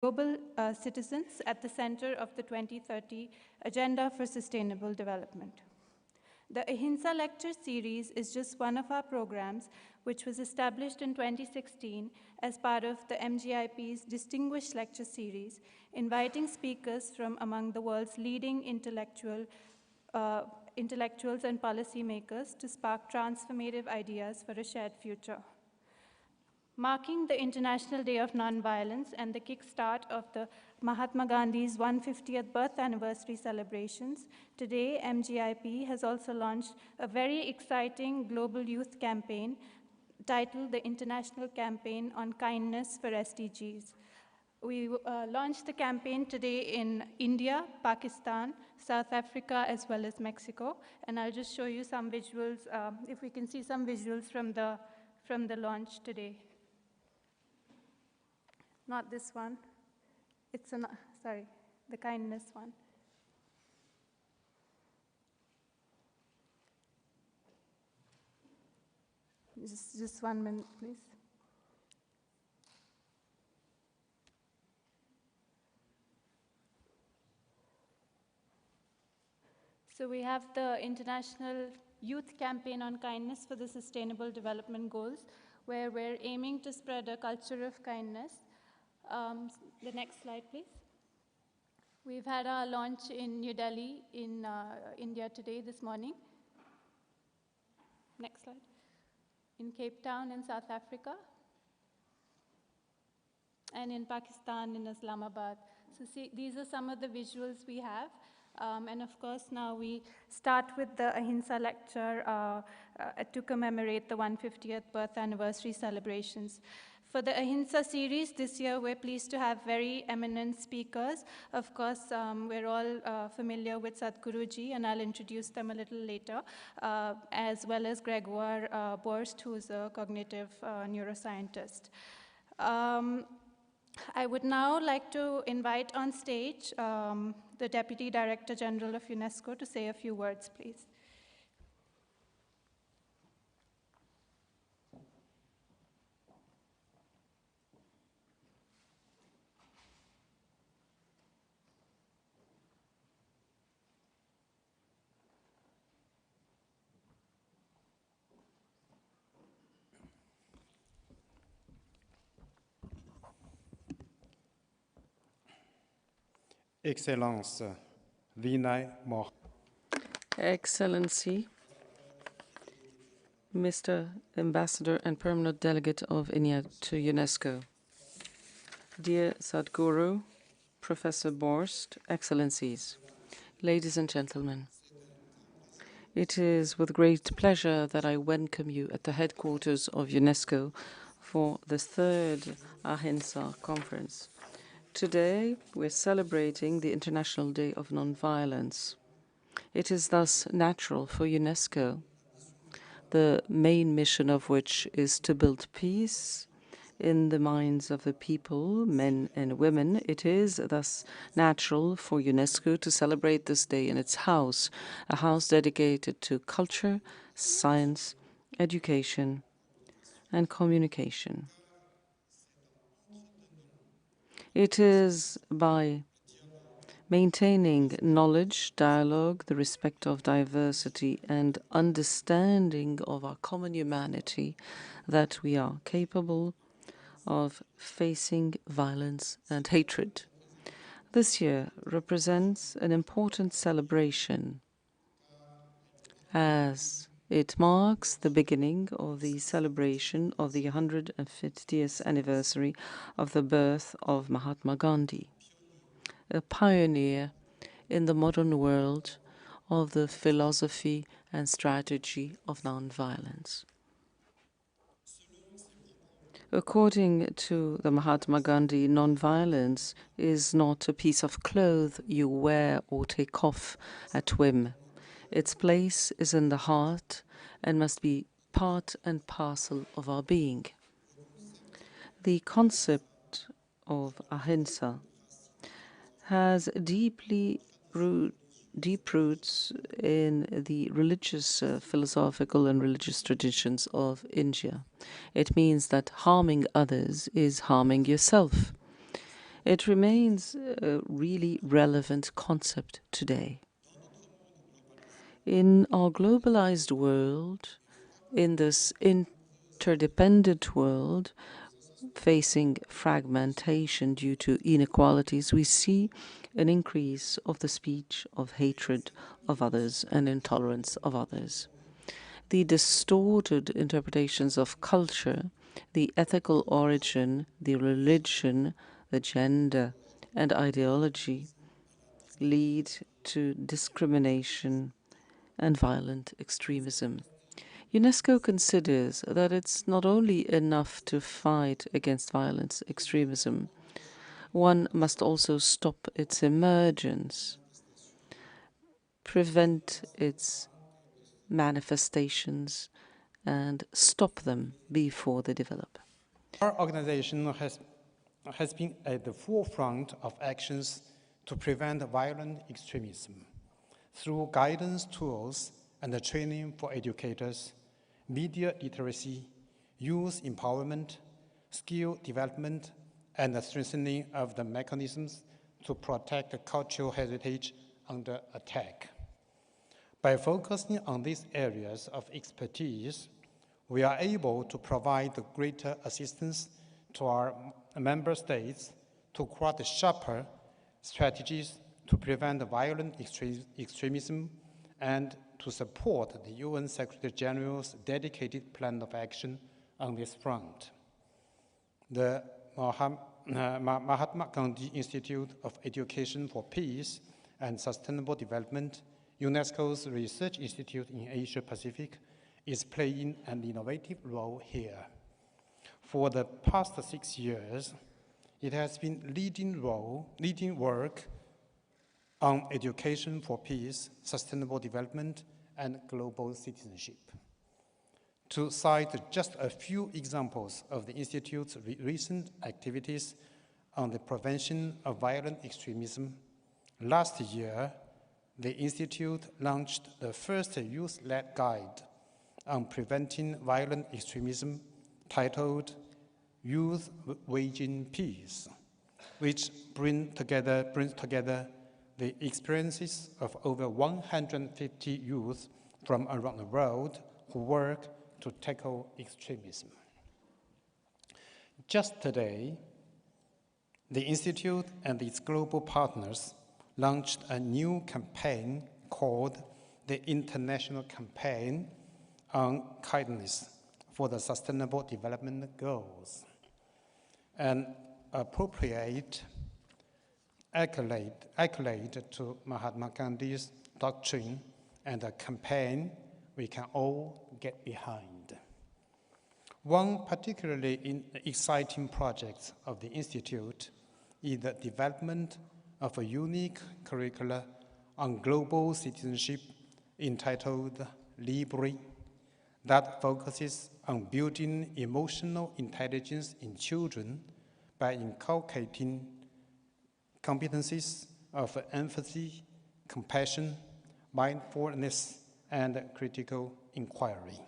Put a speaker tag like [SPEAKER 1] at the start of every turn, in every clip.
[SPEAKER 1] global citizens at the center of the 2030 Agenda for Sustainable Development. The Ahimsa Lecture Series is just one of our programs, which was established in 2016 as part of the MGIP's Distinguished Lecture Series, inviting speakers from among the world's leading intellectuals and policymakers to spark transformative ideas for a shared future. Marking the International Day of Nonviolence and the kickstart of the Mahatma Gandhi's 150th birth anniversary celebrations, today MGIP has also launched a very exciting global youth campaign titled the International Campaign on Kindness for SDGs. We launched the campaign today in India, Pakistan, South Africa, as well as Mexico. And I'll just show you some visuals, if we can see some visuals from the launch today. Not this one. It's sorry, the kindness one. Just 1 minute, please. So we have the International Youth Campaign on Kindness for the Sustainable Development Goals, where we're aiming to spread a culture of kindness. The next slide, please. We've had our launch in New Delhi, in India today, this morning. Next slide. In Cape Town, in South Africa. And in Pakistan, in Islamabad. So see, these are some of the visuals we have. And of course, now we start with the Ahimsa lecture to commemorate the 150th birth anniversary celebrations. For the Ahimsa series this year, we're pleased to have very eminent speakers. Of course, we're all familiar with Sadhguru Ji, and I'll introduce them a little later, as well as Gregoire Borst, who's a cognitive neuroscientist. I would now like to invite on stage the Deputy Director General of UNESCO to say a few words, please.
[SPEAKER 2] Excellence, Vinay Moh.
[SPEAKER 3] Excellency, Mr. Ambassador and Permanent Delegate of India to UNESCO. Dear Sadhguru, Professor Borst, Excellencies, ladies and gentlemen, it is with great pleasure that I welcome you at the headquarters of UNESCO for the third Ahimsa conference. Today, we're celebrating the International Day of Nonviolence. It is thus natural for UNESCO, the main mission of which is to build peace in the minds of the people, men and women. It is thus natural for UNESCO to celebrate this day in its house, a house dedicated to culture, science, education, and communication. It is by maintaining knowledge, dialogue, the respect of diversity, and understanding of our common humanity that we are capable of facing violence and hatred. This year represents an important celebration as it marks the beginning of the celebration of the 150th anniversary of the birth of Mahatma Gandhi, a pioneer in the modern world of the philosophy and strategy of nonviolence. According to the Mahatma Gandhi, nonviolence is not a piece of cloth you wear or take off at whim. Its place is in the heart and must be part and parcel of our being. The concept of Ahimsa has deep roots in the religious, philosophical and religious traditions of India. It means that harming others is harming yourself. It remains a really relevant concept today. In our globalized world, in this interdependent world, facing fragmentation due to inequalities, we see an increase of the speech of hatred of others and intolerance of others. The distorted interpretations of culture, the ethical origin, the religion, the gender, and ideology lead to discrimination and violent extremism. UNESCO considers that it's not only enough to fight against violent extremism, one must also stop its emergence, prevent its manifestations, and stop them before they develop.
[SPEAKER 2] Our organization has been at the forefront of actions to prevent violent extremism through guidance tools and the training for educators, media literacy, youth empowerment, skill development, and the strengthening of the mechanisms to protect the cultural heritage under attack. By focusing on these areas of expertise, we are able to provide greater assistance to our member states to craft sharper strategies to prevent violent extremism and to support the UN Secretary General's dedicated plan of action on this front. The Mahatma Gandhi Institute of Education for Peace and Sustainable Development, UNESCO's research institute in Asia Pacific, is playing an innovative role here. For the past 6 years, it has been leading work on education for peace, sustainable development, and global citizenship. To cite just a few examples of the Institute's recent activities on the prevention of violent extremism, last year, the Institute launched the first youth-led guide on preventing violent extremism titled Youth Waging Peace, which brings together the experiences of over 150 youth from around the world who work to tackle extremism. Just today, the Institute and its global partners launched a new campaign called the International Campaign on Kindness for the Sustainable Development Goals, an appropriate accolade to Mahatma Gandhi's doctrine and a campaign we can all get behind. One particularly exciting project of the Institute is the development of a unique curricula on global citizenship entitled Libre, that focuses on building emotional intelligence in children by inculcating competencies of empathy, compassion, mindfulness, and critical inquiry.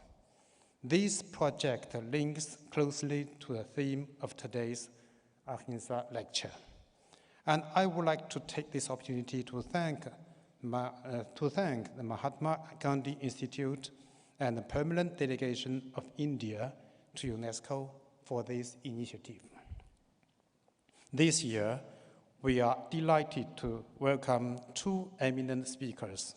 [SPEAKER 2] This project links closely to the theme of today's Ahimsa lecture. And I would like to take this opportunity to thank the Mahatma Gandhi Institute and the Permanent Delegation of India to UNESCO for this initiative. This year, we are delighted to welcome two eminent speakers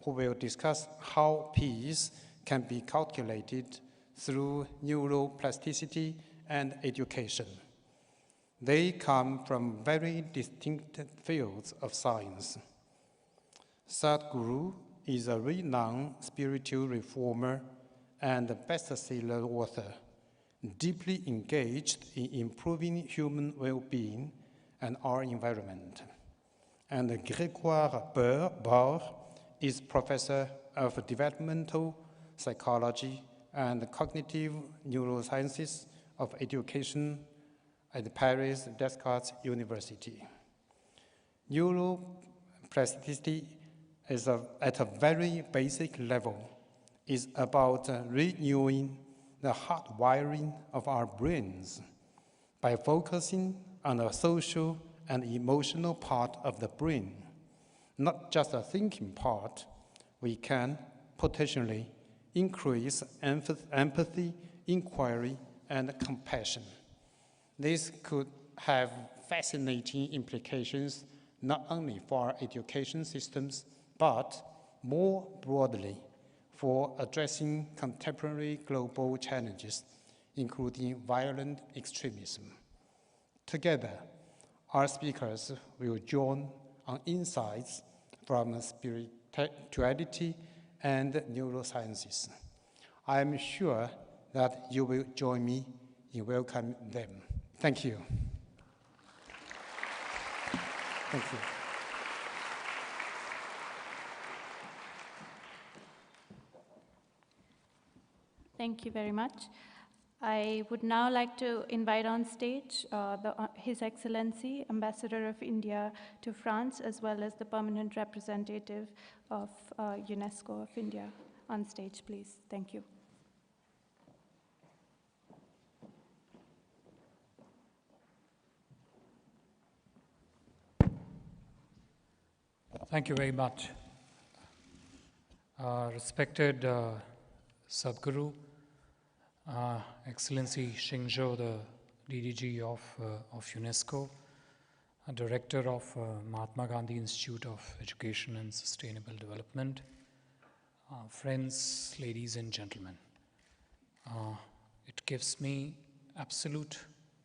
[SPEAKER 2] who will discuss how peace can be calculated through neuroplasticity and education. They come from very distinct fields of science. Sadhguru is a renowned spiritual reformer and best-seller author, deeply engaged in improving human well-being and our environment. And Gregoire Borst is professor of developmental psychology and cognitive neurosciences of education at Paris Descartes University. Neuroplasticity is at a very basic level is about renewing the hardwiring of our brains by focusing on the social and emotional part of the brain, not just a thinking part, we can potentially increase empathy, inquiry, and compassion. This could have fascinating implications not only for our education systems, but more broadly for addressing contemporary global challenges, including violent extremism. Together, our speakers will join on insights from spirituality and neurosciences. I am sure that you will join me in welcoming them. Thank you. Thank you.
[SPEAKER 1] Thank you very much. I would now like to invite on stage His Excellency, Ambassador of India to France, as well as the permanent representative of UNESCO of India on stage, please. Thank you.
[SPEAKER 4] Thank you very much. Respected Sadhguru, Excellency Xingzhou, the DDG of UNESCO, Director of Mahatma Gandhi Institute of Education and Sustainable Development, friends, ladies and gentlemen. It gives me absolute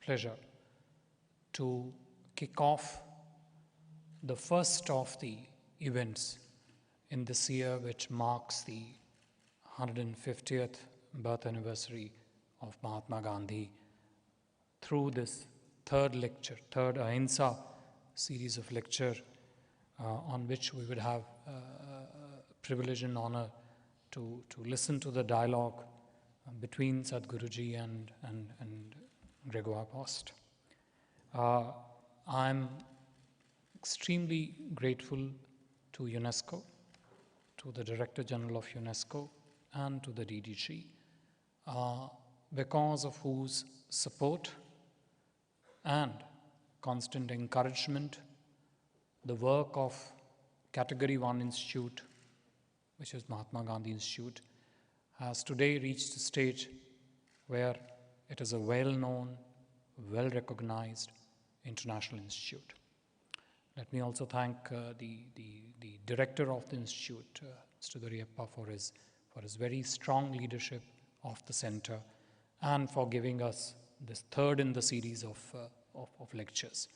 [SPEAKER 4] pleasure to kick off the first of the events in this year, which marks the 150th birth anniversary of Mahatma Gandhi, through this third Ahimsa series of lecture, on which we would have privilege and honor to listen to the dialogue between Sadhguruji and Gregoire Borst. I'm extremely grateful to UNESCO, to the Director General of UNESCO, and to the DDG, because of whose support and constant encouragement, the work of Category 1 Institute, which is Mahatma Gandhi Institute, has today reached a stage where it is a well-known, well-recognized international institute. Let me also thank the director of the institute, Mr. Duriappa, for his very strong leadership of the center and for giving us this third in the series of lectures.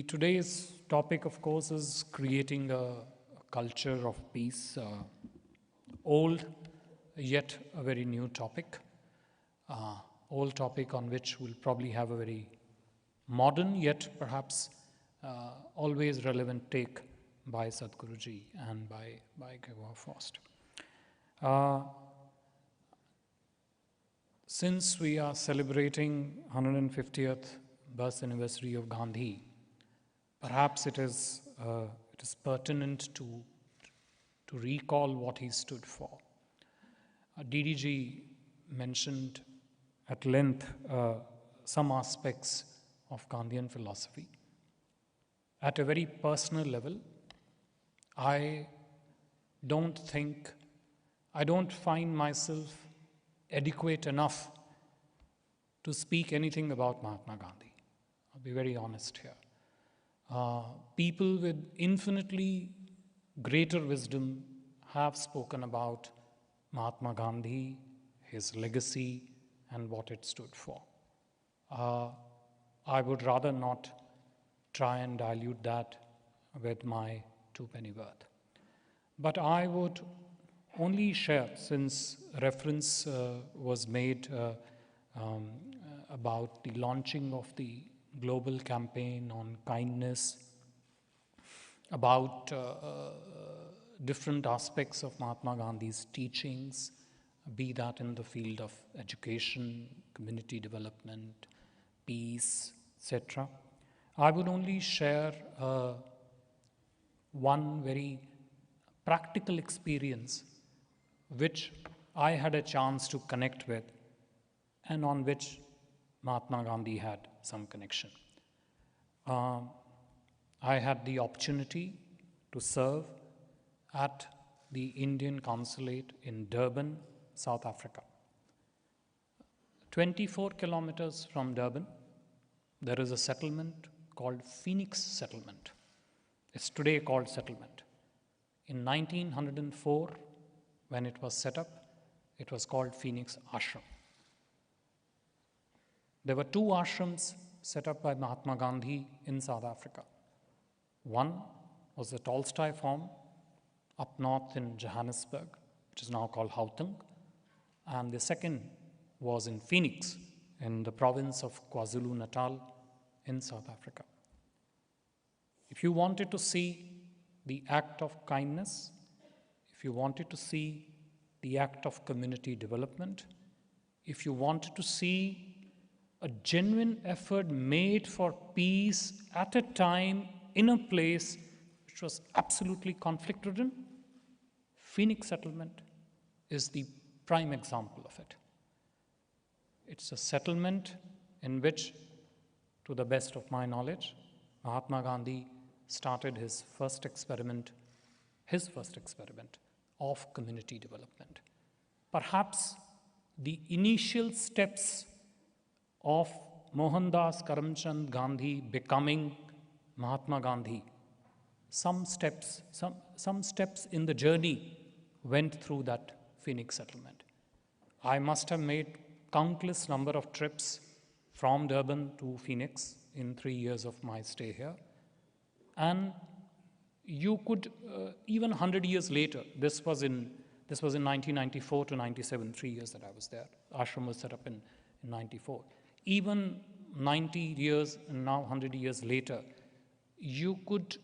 [SPEAKER 4] Today's topic, of course, is creating a culture of peace. Old, yet a very new topic. Old topic on which we'll probably have a very modern, yet perhaps always relevant take by Sadhguruji and by Gregoire Borst. Since we are celebrating 150th birth anniversary of Gandhi, perhaps it is pertinent to recall what he stood for. DDG mentioned at length some aspects of Gandhian philosophy. At a very personal level, I don't find myself adequate enough to speak anything about Mahatma Gandhi. I'll be very honest here. People with infinitely greater wisdom have spoken about Mahatma Gandhi, his legacy, and what it stood for. I would rather not try and dilute that with my two-penny worth. But I would only share, since reference was made about the launching of the global campaign on kindness, about different aspects of Mahatma Gandhi's teachings, be that in the field of education, community development, peace, etc. I would only share one very practical experience which I had a chance to connect with and on which Mahatma Gandhi had some connection. I had the opportunity to serve at the Indian consulate in Durban, South Africa. 24 kilometers from Durban, there is a settlement called Phoenix Settlement. It's today called Settlement. In 1904, when it was set up, it was called Phoenix Ashram. There were two ashrams set up by Mahatma Gandhi in South Africa. One was the Tolstoy farm up north in Johannesburg, which is now called Gauteng, and the second was in Phoenix, in the province of KwaZulu-Natal in South Africa. If you wanted to see the act of kindness, if you wanted to see the act of community development, if you wanted to see a genuine effort made for peace at a time in a place which was absolutely conflict-ridden, Phoenix Settlement is the prime example of it. It's a settlement in which, to the best of my knowledge, Mahatma Gandhi started his first experiment of community development. Perhaps the initial steps of Mohandas Karamchand Gandhi becoming Mahatma Gandhi, some steps in the journey went through that Phoenix Settlement. I must have made countless number of trips from Durban to Phoenix in 3 years of my stay here. And you could, even 100 years later, this was in 1994 to 97, 3 years that I was there. Ashram was set up in 94. Even 90 years and now 100 years later, you could,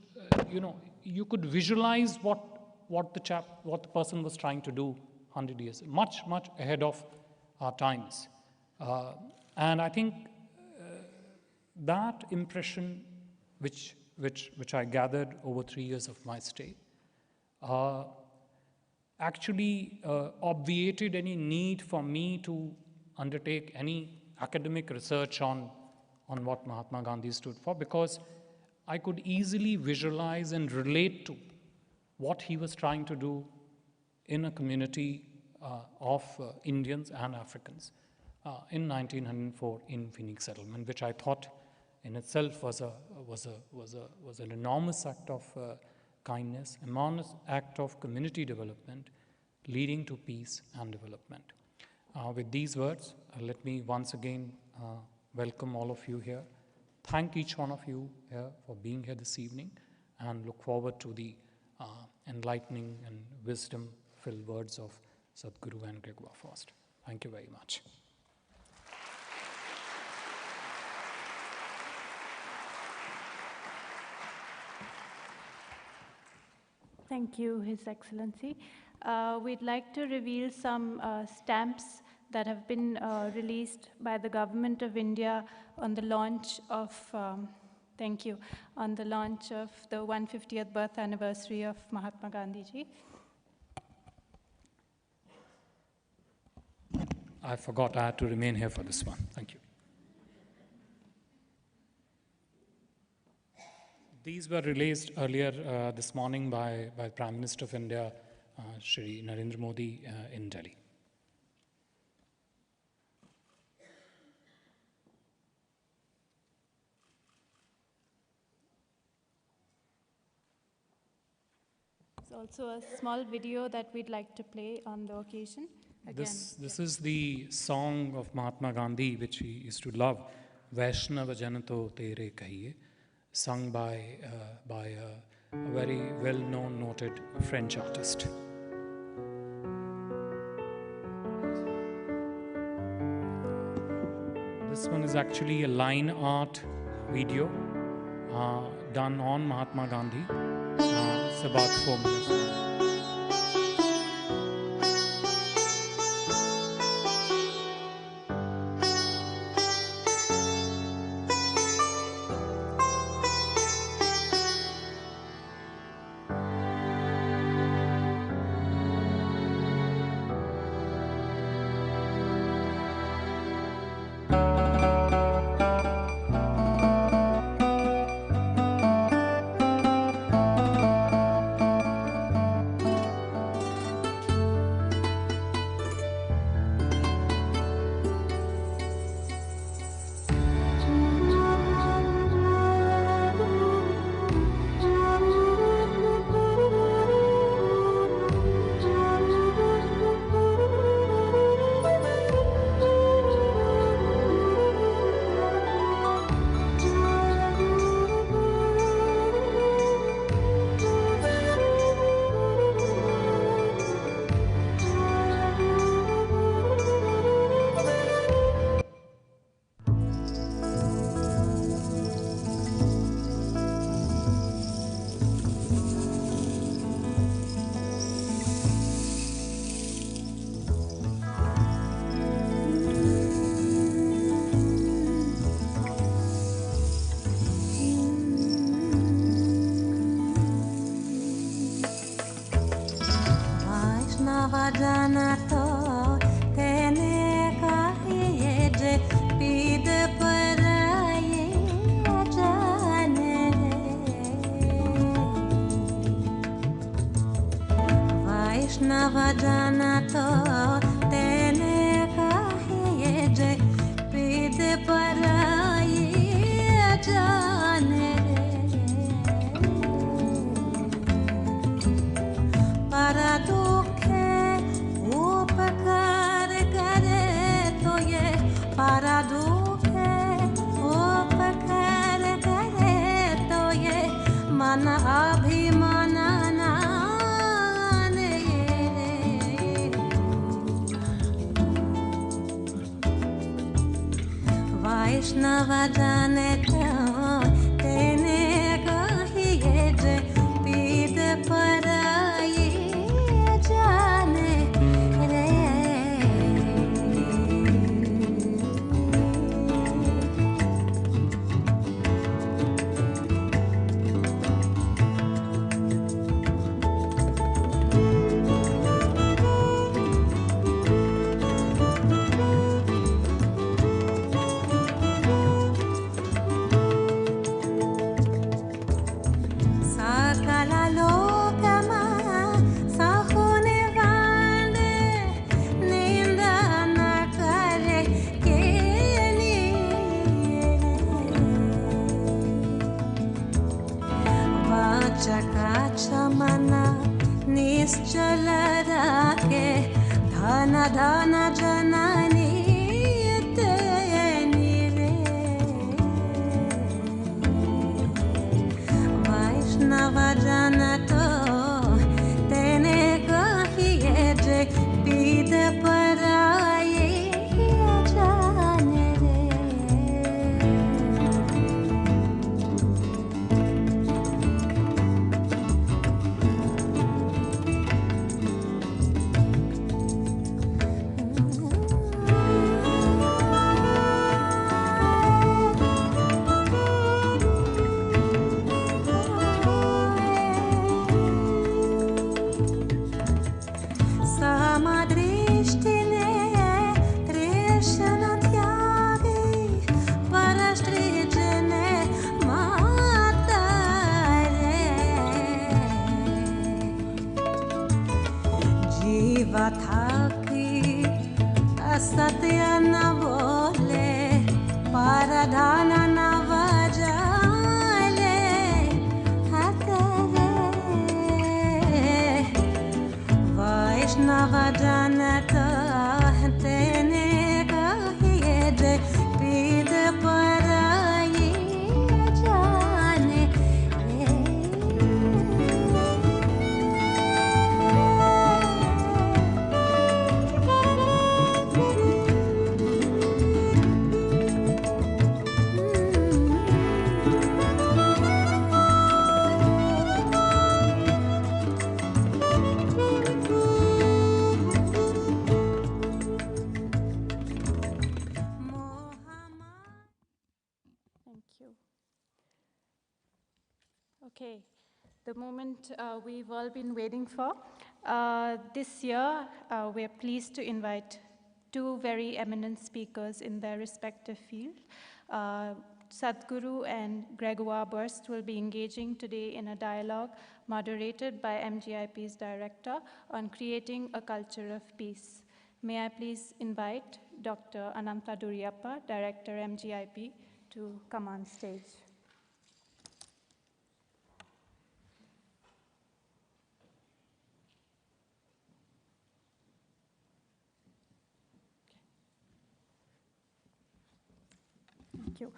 [SPEAKER 4] you could visualize what the person was trying to do 100 years, much ahead of our times. And I think that impression which I gathered over 3 years of my stay actually obviated any need for me to undertake any academic research on what Mahatma Gandhi stood for, because I could easily visualize and relate to what he was trying to do in a community of Indians and Africans in 1904 in Phoenix Settlement, which I thought in itself was an enormous act of kindness, enormous act of community development, leading to peace and development. With these words, let me once again welcome all of you here. Thank each one of you here for being here this evening, and look forward to the enlightening and wisdom-filled words of Sadhguru and Gregoire first. Thank you very much.
[SPEAKER 1] Thank you, His Excellency. We'd like to reveal some stamps that have been released by the Government of India on the launch of, on the launch of the 150th birth anniversary of Mahatma Gandhi ji.
[SPEAKER 4] I forgot I had to remain here for this one. Thank you. These were released earlier this morning by Prime Minister of India, Shri Narendra Modi, in Delhi.
[SPEAKER 1] There's also a small video that we'd like to play on the occasion. Again,
[SPEAKER 4] This is the song of Mahatma Gandhi, which he used to love, Vaishnava Janato Tere Kahiye, sung by a very well-known, noted French artist. This one is actually a line art video done on Mahatma Gandhi. It's about 4 minutes long.
[SPEAKER 5] vajanato tene kahiye je pid paraye jane Vaishnava janato tene kahiye je pid paraye jane para dukhe upakar kare to ye para dukhe upakar kare to ye mana abhimana ne Vaishnava jane to tene kahiye je pid paraye jane re Sakala lokama sahone vande ninda na kare keni vachaka chamana nischala rake dhana dhana janani teni re Vaishnava janato tene kahiye je pid paraye jane re Samadrishtine Trishna tyagi Parastrijane matare Jiva thaki asatya na bole Paradhana na vajale hatare Vaishnava janata tene kahiye je pid paraye jane
[SPEAKER 1] Thank you. Okay, the moment we've all been waiting for. This year, we're pleased to invite two very eminent speakers in their respective field. Sadhguru and Gregoire Borst will be engaging today in a dialogue moderated by MGIP's director on creating a culture of peace. May I please invite Dr. Ananta Duriyappa, Director MGIP, to come on stage. Thank you.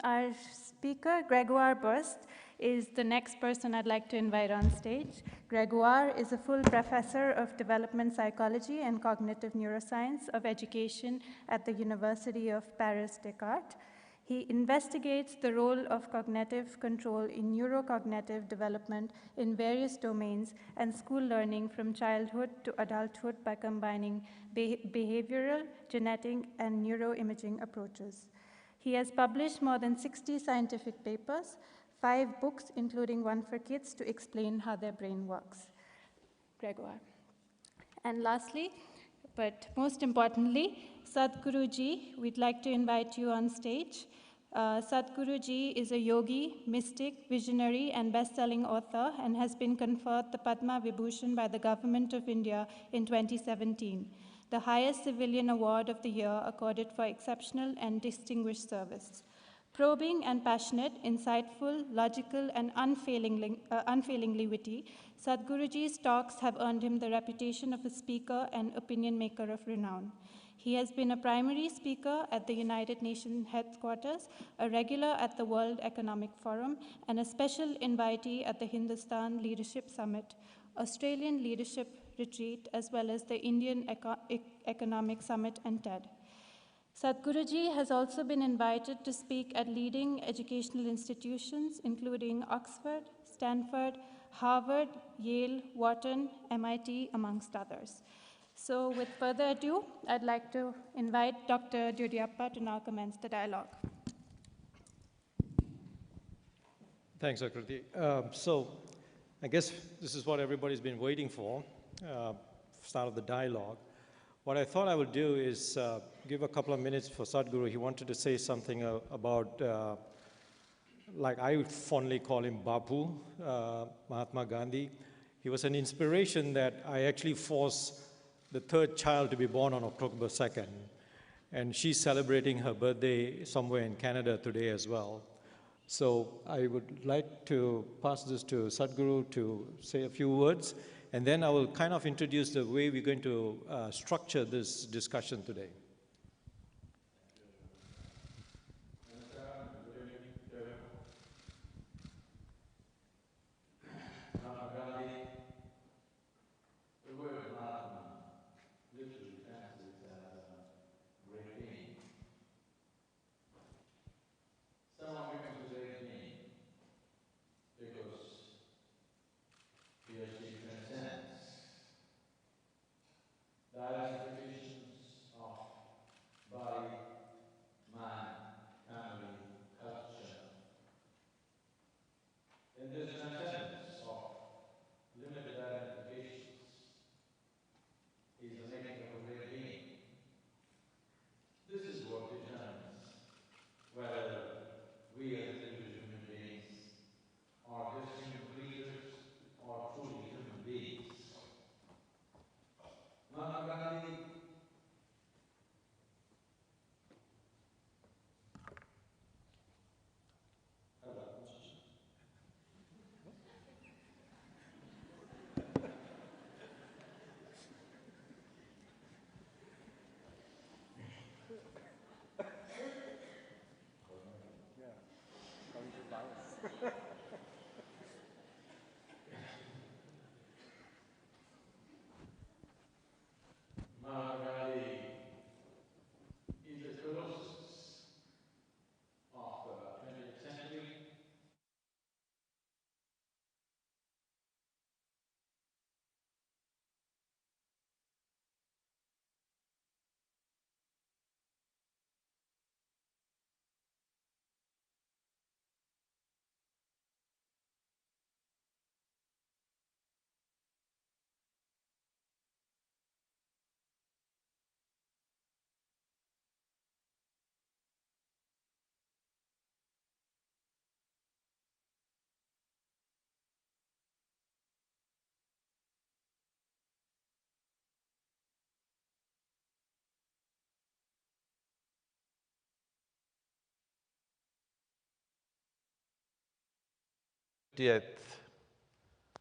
[SPEAKER 1] Our speaker, Gregoire Borst, is the next person I'd like to invite on stage. Gregoire is a full professor of development psychology and cognitive neuroscience of education at the University of Paris Descartes. He investigates the role of cognitive control in neurocognitive development in various domains and school learning from childhood to adulthood by combining behavioral, genetic, and neuroimaging approaches. He has published more than 60 scientific papers, 5 books, including one for kids, to explain how their brain works. Gregoire. And lastly, but most importantly, Sadhguru Ji, we'd like to invite you on stage. Sadhguru Ji is a yogi, mystic, visionary, and best-selling author, and has been conferred the Padma Vibhushan by the Government of India in 2017, the highest civilian award of the year accorded for exceptional and distinguished service. Probing and passionate, insightful, logical, and unfailingly witty, Sadhguruji's talks have earned him the reputation of a speaker and opinion maker of renown. He has been a primary speaker at the United Nations headquarters, a regular at the World Economic Forum, and a special invitee at the Hindustan Leadership Summit, Australian Leadership Retreat, as well as the Indian Economic Summit and TED. Sadhguruji has also been invited to speak at leading educational institutions, including Oxford, Stanford, Harvard, Yale, Wharton, MIT, amongst others. So with further ado, I'd like to invite Dr. Dudiyappa to now commence the dialogue.
[SPEAKER 6] Thanks, Akriti. So I guess this is what everybody's been waiting for, start of the dialogue. What I thought I would do is give a couple of minutes for Sadhguru. He wanted to say something about, like I would fondly call him Bapu, Mahatma Gandhi. He was an inspiration that I actually forced the third child to be born on October 2nd. And she's celebrating her birthday somewhere in Canada today as well. So I would like to pass this to Sadhguru to say a few words. And then I will kind of introduce the way we're going to structure this discussion today.
[SPEAKER 7] The word Mahatma literally translates as great being. Someone becomes a great being because he or she transcends the identifications of body, mind, family, culture. In this transcendence of limited identifications is the making of a great being. This is what determines whether we as individual human beings are just human creatures or truly human beings. Mahatma Gandhi Mahatma Gandhi is the colossus of the 20th century.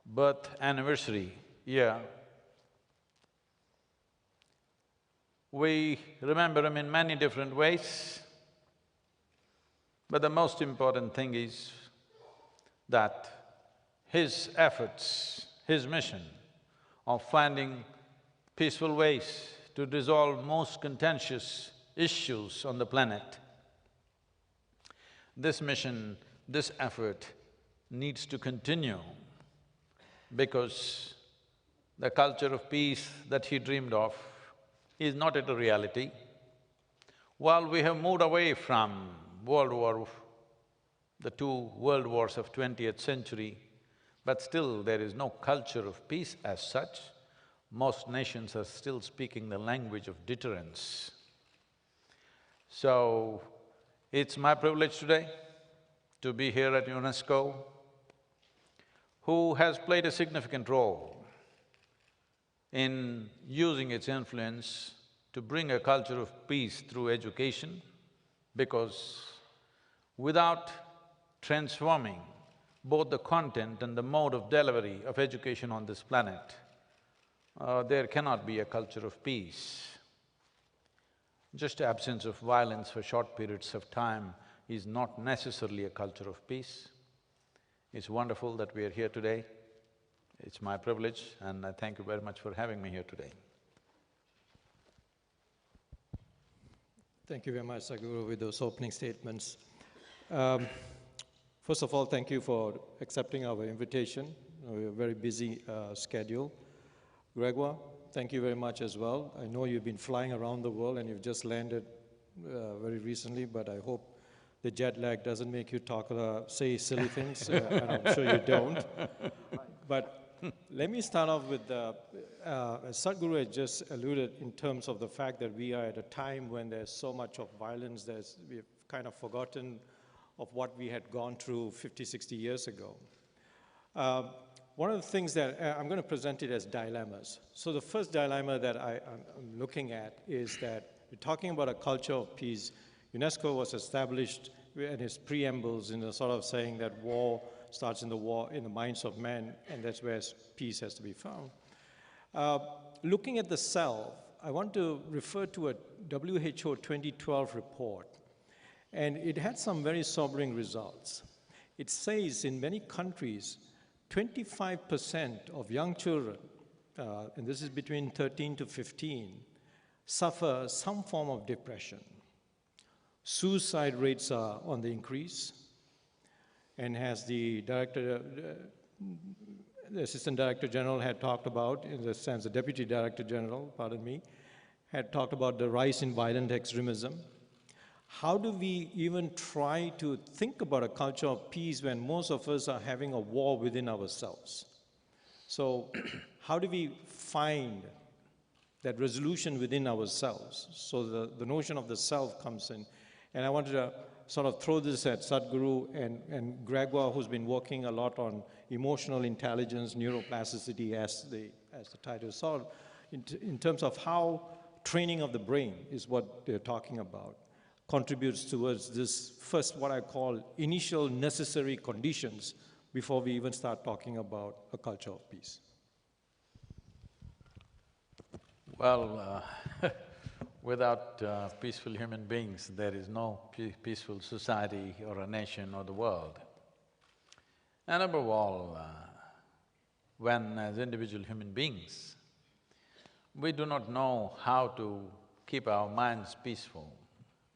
[SPEAKER 7] Birth anniversary year. We remember him in many different ways, but the most important thing is that his efforts, his mission of finding peaceful ways to resolve most contentious issues on the planet, this mission, this effort needs to continue because the culture of peace that he dreamed of is not yet a reality. While we have moved away from the two world wars of 20th century, but still there is no culture of peace as such. most nations are still speaking the language of deterrence. So, it's my privilege today to be here at UNESCO, who has played a significant role in using its influence to bring a culture of peace through education, because without transforming both the content and the mode of delivery of education on this planet, there cannot be a culture of peace. Just absence of violence for short periods of time is not necessarily a culture of peace. It's wonderful that we are here today. It's my privilege, and I thank you very much for having me here today.
[SPEAKER 6] Thank you very much, Sadhguru, with those opening statements. First of all, thank you for accepting our invitation. We have a very busy schedule. Gregoire, thank you very much as well. I know you've been flying around the world and you've just landed very recently, but I hope the jet lag doesn't make you talk, say silly things, and I'm sure you don't. But let me start off with, as Sadhguru had just alluded, in terms of the fact that we are at a time when there's so much of violence, we've kind of forgotten of what we had gone through 50, 60 years ago. One of the things that, I'm going to present it as dilemmas. So the first dilemma that I'm looking at is that we're talking about a culture of peace. UNESCO was established in its preambles in the sort of saying that war starts in the minds of men, and that's where peace has to be found. Looking at the self, I want to refer to a WHO 2012 report, and it had some very sobering results. It says in many countries, 25% of young children, and this is between 13 to 15, suffer some form of depression. Suicide rates are on the increase, and as the Assistant Director General had talked about, in the sense the Deputy Director General, pardon me, had talked about the rise in violent extremism. How do we even try to think about a culture of peace when most of us are having a war within ourselves? So how do we find that resolution within ourselves? So the notion of the self comes in. And I wanted to sort of throw this at Sadhguru and Gregoire, who's been working a lot on emotional intelligence, neuroplasticity, as the title saw, in terms of how training of the brain is what they're talking about, contributes towards this first, what I call, initial necessary conditions before we even start talking about a culture of peace.
[SPEAKER 7] Well, without peaceful human beings, there is no peaceful society or a nation or the world. And above all, when as individual human beings, we do not know how to keep our minds peaceful,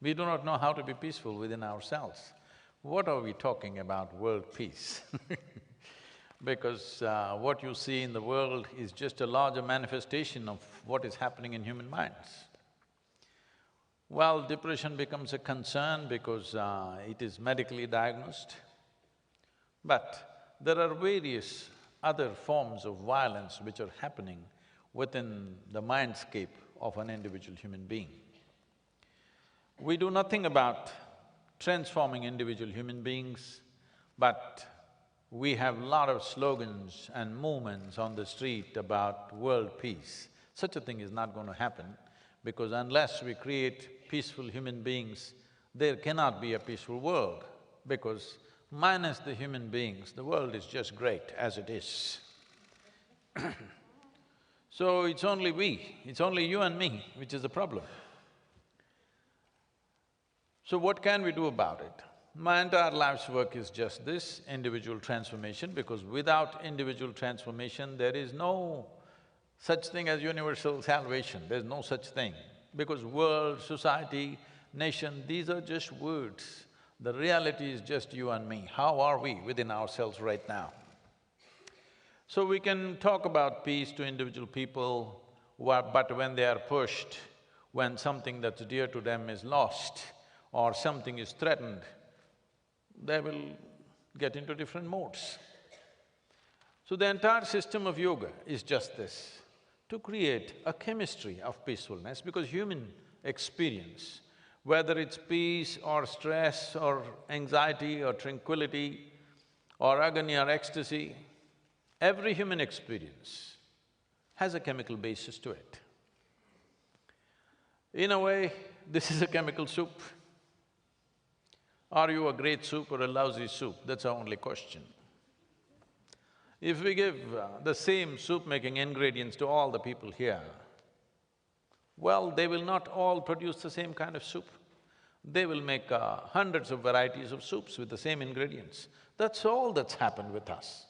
[SPEAKER 7] we do not know how to be peaceful within ourselves, what are we talking about world peace? Because what you see in the world is just a larger manifestation of what is happening in human minds. Well, depression becomes a concern because it is medically diagnosed, but there are various other forms of violence which are happening within the mindscape of an individual human being. We do nothing about transforming individual human beings, but we have a lot of slogans and movements on the street about world peace. Such a thing is not going to happen, because unless we create peaceful human beings, there cannot be a peaceful world, because minus the human beings, the world is just great as it is. So it's only it's only you and me which is the problem. So what can we do about it? My entire life's work is just this, individual transformation, because without individual transformation, there is no such thing as universal salvation, there's no such thing. Because world, society, nation, these are just words. The reality is just you and me. How are we within ourselves right now? So we can talk about peace to individual people, but when they are pushed, when something that's dear to them is lost or something is threatened, they will get into different modes. So the entire system of yoga is just this, to create a chemistry of peacefulness, because human experience, whether it's peace or stress or anxiety or tranquility or agony or ecstasy, every human experience has a chemical basis to it. In a way, this is a chemical soup. Are you a great soup or a lousy soup? That's our only question. If we give the same soup-making ingredients to all the people here, well, they will not all produce the same kind of soup. They will make hundreds of varieties of soups with the same ingredients. That's all that's happened with us.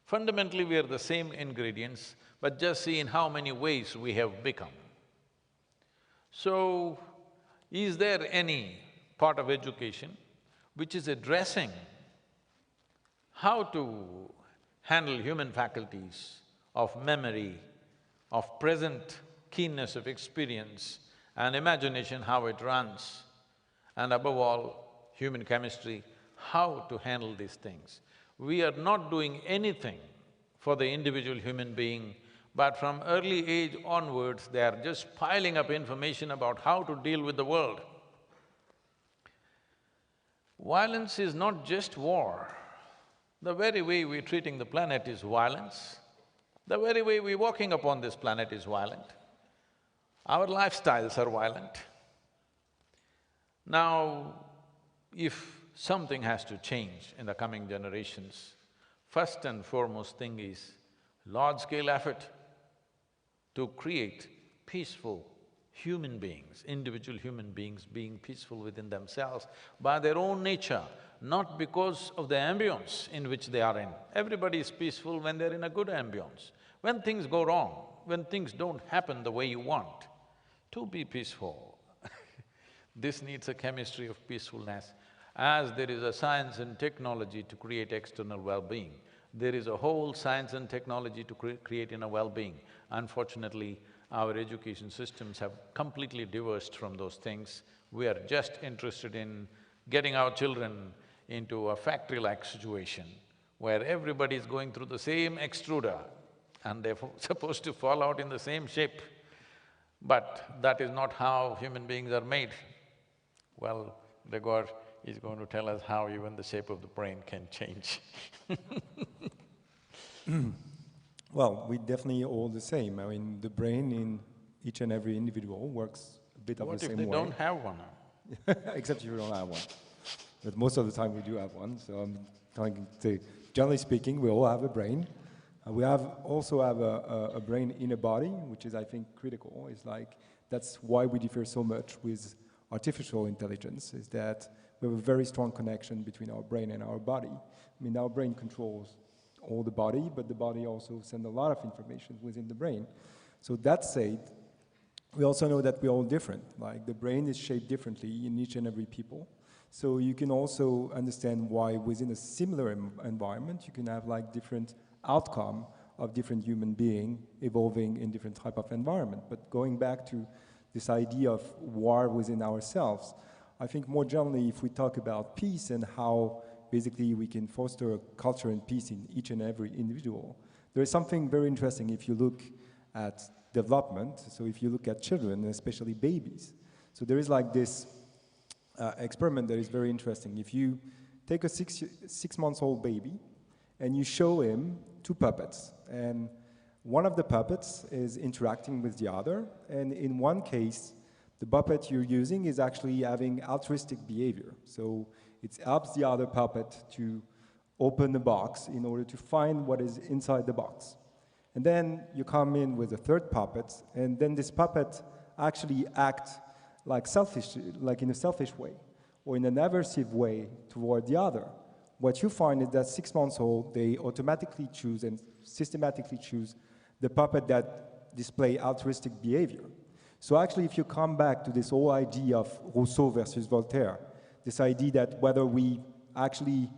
[SPEAKER 7] Fundamentally, we are the same ingredients, but just see in how many ways we have become. So, is there any part of education which is addressing how to handle human faculties of memory, of present keenness of experience and imagination, how it runs, and above all, human chemistry, how to handle these things? We are not doing anything for the individual human being, but from early age onwards, they are just piling up information about how to deal with the world. Violence is not just war. The very way we're treating the planet is violence. The very way we're walking upon this planet is violent. Our lifestyles are violent. Now, if something has to change in the coming generations, first and foremost thing is large-scale effort to create peaceful human beings, individual human beings being peaceful within themselves by their own nature, not because of the ambience in which they are in. Everybody is peaceful when they're in a good ambience. When things go wrong, when things don't happen the way you want, to be peaceful, this needs a chemistry of peacefulness. As there is a science and technology to create external well-being, there is a whole science and technology to create inner well-being. Unfortunately, our education systems have completely divorced from those things. We are just interested in getting our children into a factory-like situation where everybody is going through the same extruder and they're supposed to fall out in the same shape. But that is not how human beings are made. Well, Gregoire is going to tell us how even the shape of the brain can change.
[SPEAKER 8] Well, we definitely all the same. I mean, the brain in each and every individual works a bit of the same way.
[SPEAKER 7] What if they don't have one?
[SPEAKER 8] Except if you don't have one. But most of the time we do have one, so I'm trying to say, generally speaking, we all have a brain. We also have a brain in a body, which is, I think, critical. It's like, that's why we differ so much with artificial intelligence, is that we have a very strong connection between our brain and our body. I mean, our brain controls all the body, but the body also sends a lot of information within the brain. So that said, we also know that we're all different. Like, the brain is shaped differently in each and every people. So you can also understand why within a similar environment, you can have like different outcome of different human being evolving in different type of environment. But going back to this idea of war within ourselves, I think more generally, if we talk about peace and how basically we can foster a culture and peace in each and every individual, there is something very interesting if you look at development. So if you look at children, especially babies, so there is like this experiment that is very interesting. If you take a six-month-old baby and you show him two puppets, and one of the puppets is interacting with the other, and in one case, the puppet you're using is actually having altruistic behavior. So it helps the other puppet to open the box in order to find what is inside the box. And then you come in with a third puppet, and then this puppet actually acts like in a selfish way, or in an aversive way toward the other. What you find is that 6 months old, they automatically choose and systematically choose the puppet that display altruistic behavior. So actually, if you come back to this whole idea of Rousseau versus Voltaire, this idea that whether we actually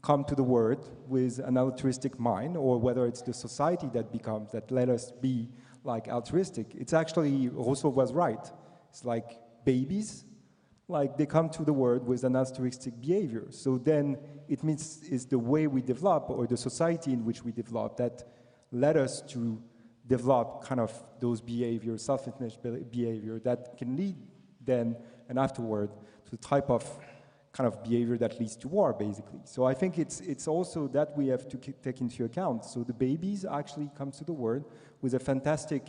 [SPEAKER 8] come to the world with an altruistic mind, or whether it's the society that let us be like altruistic, it's actually, Rousseau was right. It's like babies, like they come to the world with an altruistic behavior. So then it means it's the way we develop, or the society in which we develop, that led us to develop kind of those behaviors, selfishness behavior that can lead then and afterward to the type of kind of behavior that leads to war, basically. So I think it's also that we have to take into account. So the babies actually comes to the world with a fantastic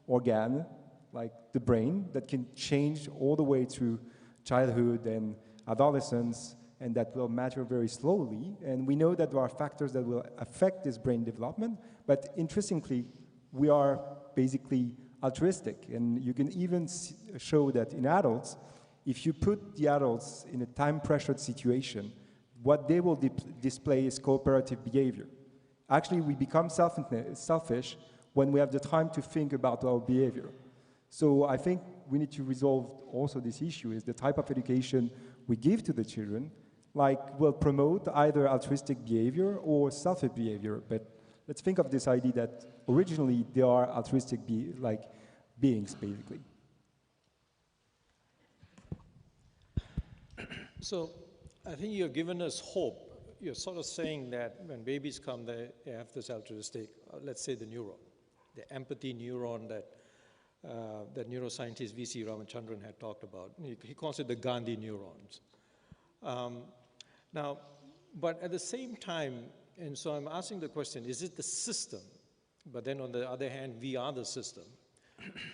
[SPEAKER 8] organ, like the brain, that can change all the way through childhood and adolescence, and that will mature very slowly. And we know that there are factors that will affect this brain development, but interestingly, we are basically altruistic. And you can even show that in adults, if you put the adults in a time-pressured situation, what they will display is cooperative behavior. Actually, we become selfish when we have the time to think about our behavior. So I think we need to resolve also this issue, is the type of education we give to the children, like will promote either altruistic behavior or selfish behavior. But let's think of this idea that originally they are altruistic beings, basically.
[SPEAKER 6] So I think you've given us hope. You're sort of saying that when babies come, they have this altruistic, let's say the neuron, the empathy neuron that neuroscientist V.C. Ramachandran had talked about. He calls it the Gandhi neurons. Now, but at the same time, and so I'm asking the question, is it the system? But then on the other hand, we are the system.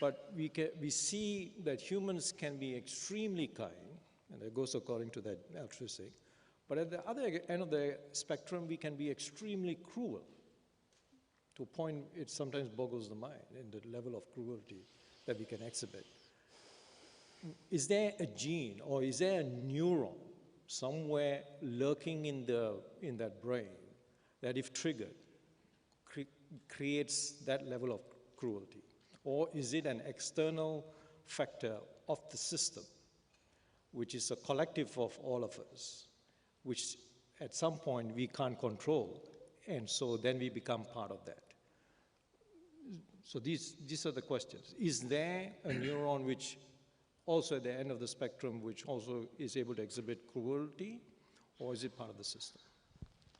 [SPEAKER 6] But we see that humans can be extremely kind, and that goes according to that altruistic. But at the other end of the spectrum, we can be extremely cruel. To a point, it sometimes boggles the mind in the level of cruelty that we can exhibit. Is there a gene or is there a neuron somewhere lurking in that brain that, if triggered, creates that level of cruelty? Or is it an external factor of the system, which is a collective of all of us, which at some point we can't control, and so then we become part of that? So these are the questions. Is there a neuron which also at the end of the spectrum which also is able to exhibit cruelty, or is it part of the system?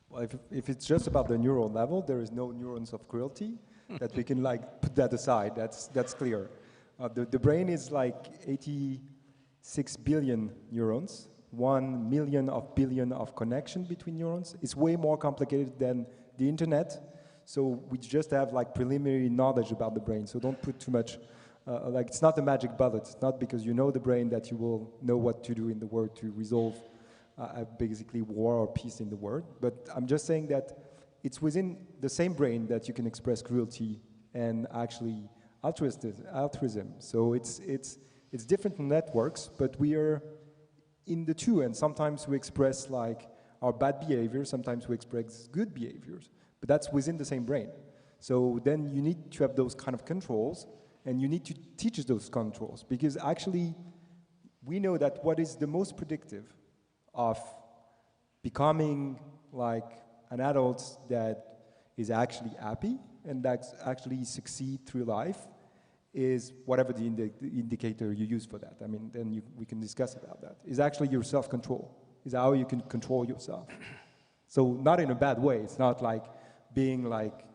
[SPEAKER 8] Well, if it's just about the neural level, there is no neurons of cruelty that we can put that aside. That's clear. The brain is like 86 billion neurons, 1 million of billion of connection between neurons. It's way more complicated than the internet. So we just have preliminary knowledge about the brain. So don't put too much, it's not a magic bullet. It's not because you know the brain that you will know what to do in the world to resolve basically war or peace in the world. But I'm just saying that it's within the same brain that you can express cruelty and actually altruism. So it's different networks, but we are in the two. And sometimes we express our bad behavior, sometimes we express good behaviors. But that's within the same brain. So then you need to have those kind of controls, and you need to teach those controls, because actually we know that what is the most predictive of becoming an adult that is actually happy and that actually succeed through life is whatever the indicator you use for that. I mean, then we can discuss about that. Is actually your self-control, is how you can control yourself. So not in a bad way. It's not being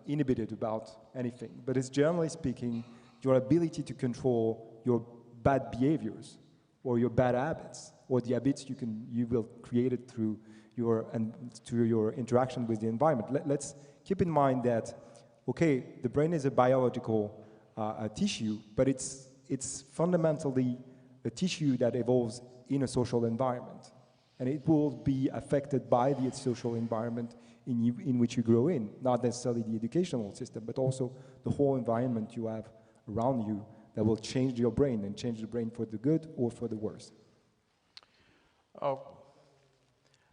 [SPEAKER 8] inhibited about anything, but it's generally speaking your ability to control your bad behaviors or your bad habits or the habits you will create it through your interaction with the environment. Let's keep in mind that, okay, the brain is a biological tissue, but it's fundamentally a tissue that evolves in a social environment, and it will be affected by the social environment in which you grow in, not necessarily the educational system, but also the whole environment you have around you that will change your brain and change the brain for the good or for the worse.
[SPEAKER 7] Oh,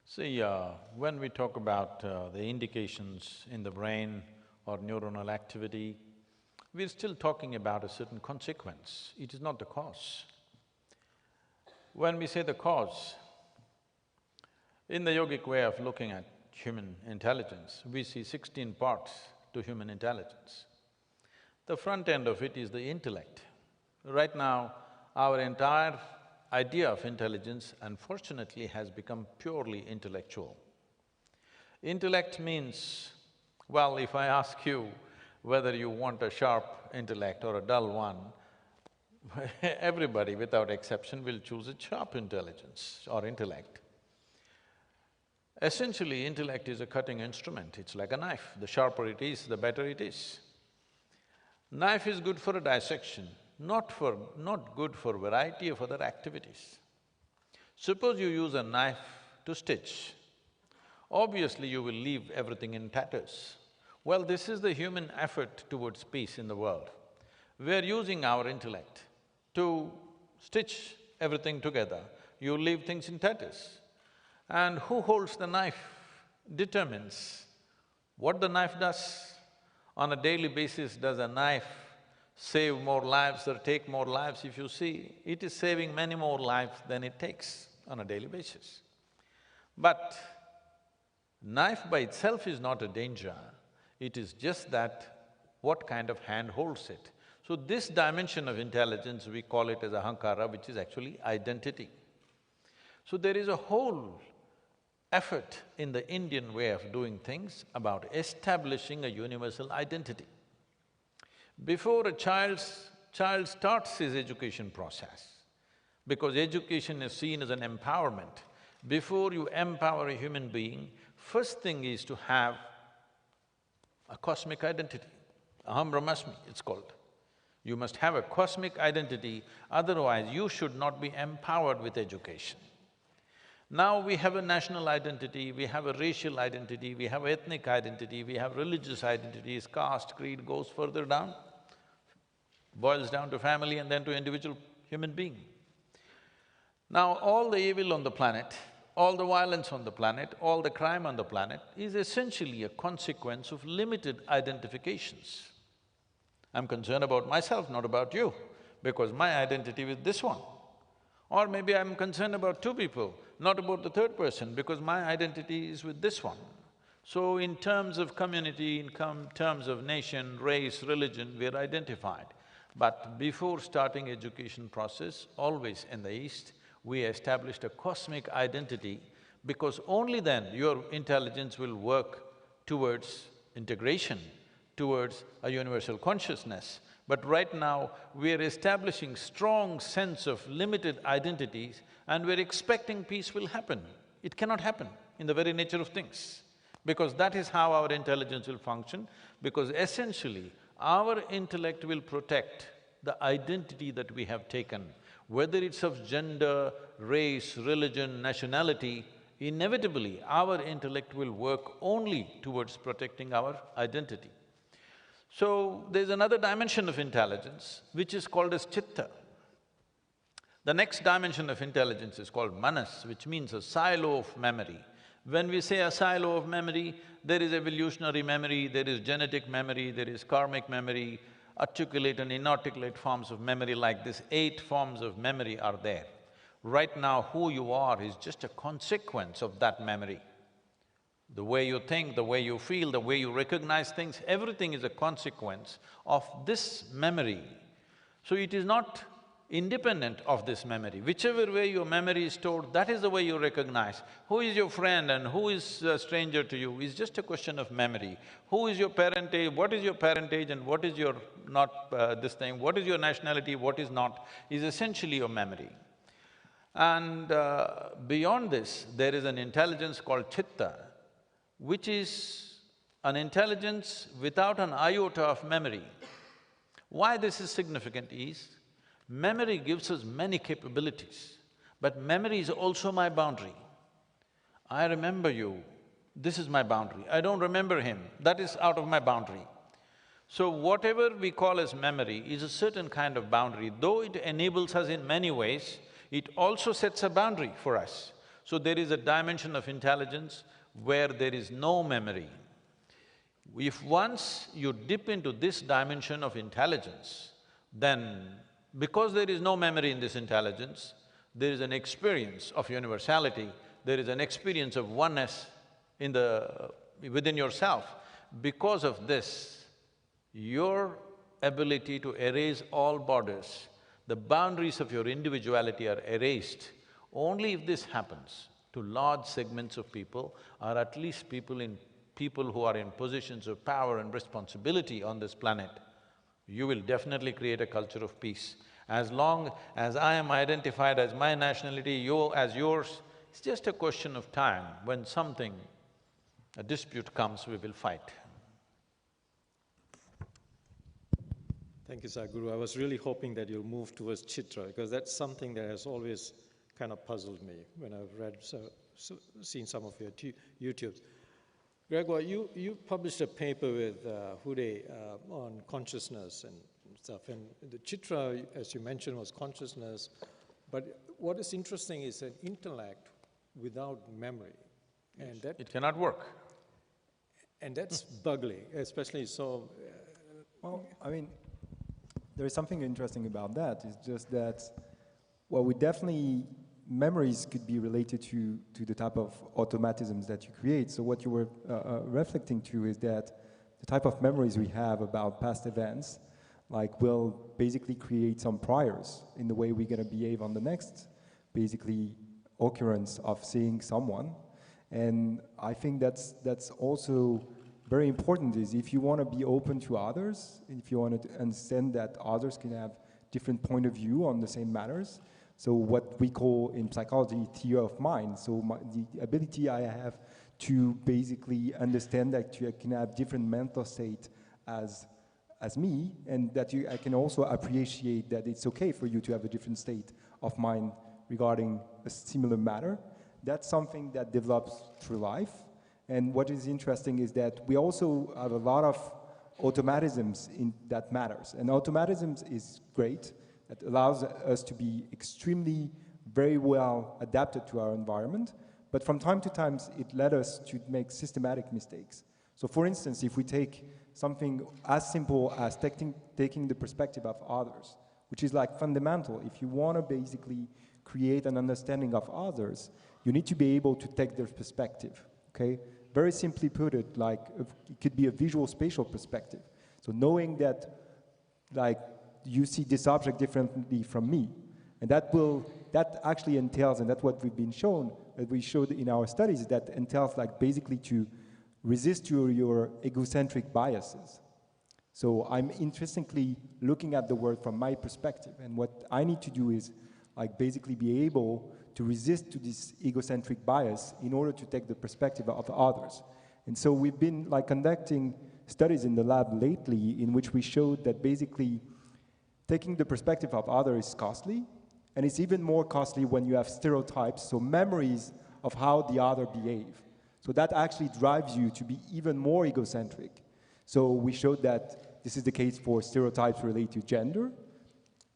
[SPEAKER 7] see, when we talk about the indications in the brain or neuronal activity, we're still talking about a certain consequence. It is not the cause. When we say the cause, in the yogic way of looking at human intelligence, we see 16 parts to human intelligence. The front end of it is the intellect. Right now, our entire idea of intelligence, unfortunately, has become purely intellectual. Intellect means, well, if I ask you, whether you want a sharp intellect or a dull one, everybody without exception will choose a sharp intelligence or intellect. Essentially, intellect is a cutting instrument, it's like a knife. The sharper it is, the better it is. Knife is good for a dissection, not good for variety of other activities. Suppose you use a knife to stitch, obviously you will leave everything in tatters. Well, this is the human effort towards peace in the world. We're using our intellect to stitch everything together, you leave things in tatters. And who holds the knife determines what the knife does. On a daily basis, does a knife save more lives or take more lives? If you see, it is saving many more lives than it takes on a daily basis. But knife by itself is not a danger, it is just that what kind of hand holds it. So this dimension of intelligence, we call it as ahankara, which is actually identity. So there is a whole effort in the Indian way of doing things about establishing a universal identity. Before a child starts his education process, because education is seen as an empowerment, before you empower a human being, first thing is to have a cosmic identity. Aham Brahmasmi, it's called. You must have a cosmic identity, otherwise you should not be empowered with education. Now we have a national identity, we have a racial identity, we have ethnic identity, we have religious identities, caste, creed goes further down, boils down to family and then to individual human being. Now all the evil on the planet, all the violence on the planet, all the crime on the planet is essentially a consequence of limited identifications. I'm concerned about myself, not about you, because my identity is this one. Or maybe I'm concerned about two people, not about the third person, because my identity is with this one. So in terms of community, in terms of nation, race, religion, we're identified. But before starting education process, always in the East, we established a cosmic identity, because only then your intelligence will work towards integration, towards a universal consciousness. But right now, we're establishing strong sense of limited identities and we're expecting peace will happen. It cannot happen in the very nature of things, because that is how our intelligence will function, because essentially, our intellect will protect the identity that we have taken, whether it's of gender, race, religion, nationality, inevitably our intellect will work only towards protecting our identity. So, there's another dimension of intelligence which is called as chitta. The next dimension of intelligence is called manas, which means a silo of memory. When we say a silo of memory, there is evolutionary memory, there is genetic memory, there is karmic memory, articulate and inarticulate forms of memory. Like this, 8 forms of memory are there. Right now, who you are is just a consequence of that memory. The way you think, the way you feel, the way you recognize things, everything is a consequence of this memory. So it is not independent of this memory. Whichever way your memory is stored, that is the way you recognize. Who is your friend and who is a stranger to you is just a question of memory. Who is your parentage, what is your parentage and what is your not this thing, what is your nationality, what is not, is essentially your memory. And beyond this, there is an intelligence called chitta, which is an intelligence without an iota of memory. Why this is significant is, memory gives us many capabilities, but memory is also my boundary. I remember you, this is my boundary. I don't remember him, that is out of my boundary. So whatever we call as memory is a certain kind of boundary. Though it enables us in many ways, it also sets a boundary for us. So there is a dimension of intelligence where there is no memory. If once you dip into this dimension of intelligence, then because there is no memory in this intelligence, there is an experience of universality, there is an experience of oneness within yourself. Because of this, your ability to erase all borders, the boundaries of your individuality are erased. Only if this happens to large segments of people, or at least people in people who are in positions of power and responsibility on this planet, you will definitely create a culture of peace. As long as I am identified as my nationality, you as yours, it's just a question of time. When a dispute comes, we will fight.
[SPEAKER 6] Thank you, Sadhguru. I was really hoping that you'll move towards Chitra, because that's something that has always kind of puzzled me when I've seen some of your YouTubes. Gregoire, you published a paper with Hude on consciousness and stuff, and the Chitra, as you mentioned, was consciousness, but what is interesting is an intellect without memory, and that…
[SPEAKER 7] It cannot work.
[SPEAKER 6] And that's bugly, especially so…
[SPEAKER 8] Well, I mean, there is something interesting about that. It's just that, well, memories could be related to the type of automatisms that you create. So what you were reflecting to is that the type of memories we have about past events, like, will basically create some priors in the way we're gonna behave on the next, basically, occurrence of seeing someone. And I think that's also very important, is if you want to be open to others, if you want to understand that others can have different point of view on the same matters, so what we call in psychology theory of mind, so the ability I have to basically understand that I can have different mental state as me, and that I can also appreciate that it's okay for you to have a different state of mind regarding a similar matter. That's something that develops through life. And what is interesting is that we also have a lot of automatisms that matters. And automatisms is great. It allows us to be extremely, very well adapted to our environment. But from time to time, it led us to make systematic mistakes. So for instance, if we take something as simple as taking the perspective of others, which is like fundamental. If you want to basically create an understanding of others, you need to be able to take their perspective, okay? Very simply put it, like, it could be a visual spatial perspective. So knowing that, like, you see this object differently from me, and that actually entails, and that's what we've been shown, that we showed in our studies, that entails, like, basically to resist your egocentric biases. So I'm interestingly looking at the world from my perspective, and what I need to do is, like, basically be able to resist to this egocentric bias in order to take the perspective of others. And so we've been, like, conducting studies in the lab lately in which we showed that basically taking the perspective of others is costly, and it's even more costly when you have stereotypes, so memories of how the other behave. So that actually drives you to be even more egocentric. So we showed that this is the case for stereotypes related to gender.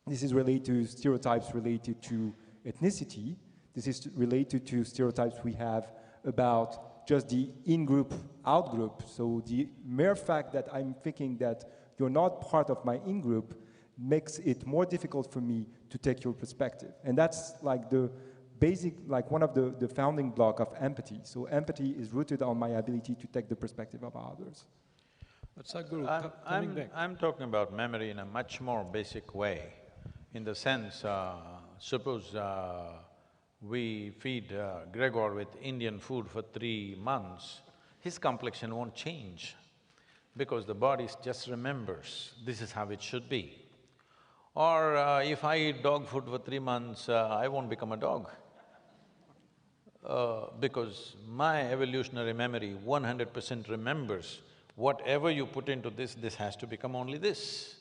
[SPEAKER 8] This is related to stereotypes related to ethnicity. This is related to stereotypes we have about just the in-group, out-group. So the mere fact that I'm thinking that you're not part of my in-group makes it more difficult for me to take your perspective. And that's like the basic, like one of the founding block of empathy. So empathy is rooted on my ability to take the perspective of others.
[SPEAKER 6] But Sadhguru,
[SPEAKER 7] I'm talking about memory in a much more basic way, in the sense, suppose we feed Gregoire with Indian food for 3 months, his complexion won't change because the body just remembers this is how it should be. Or if I eat dog food for 3 months, I won't become a dog. Because my evolutionary memory 100% remembers whatever you put into this has to become only this.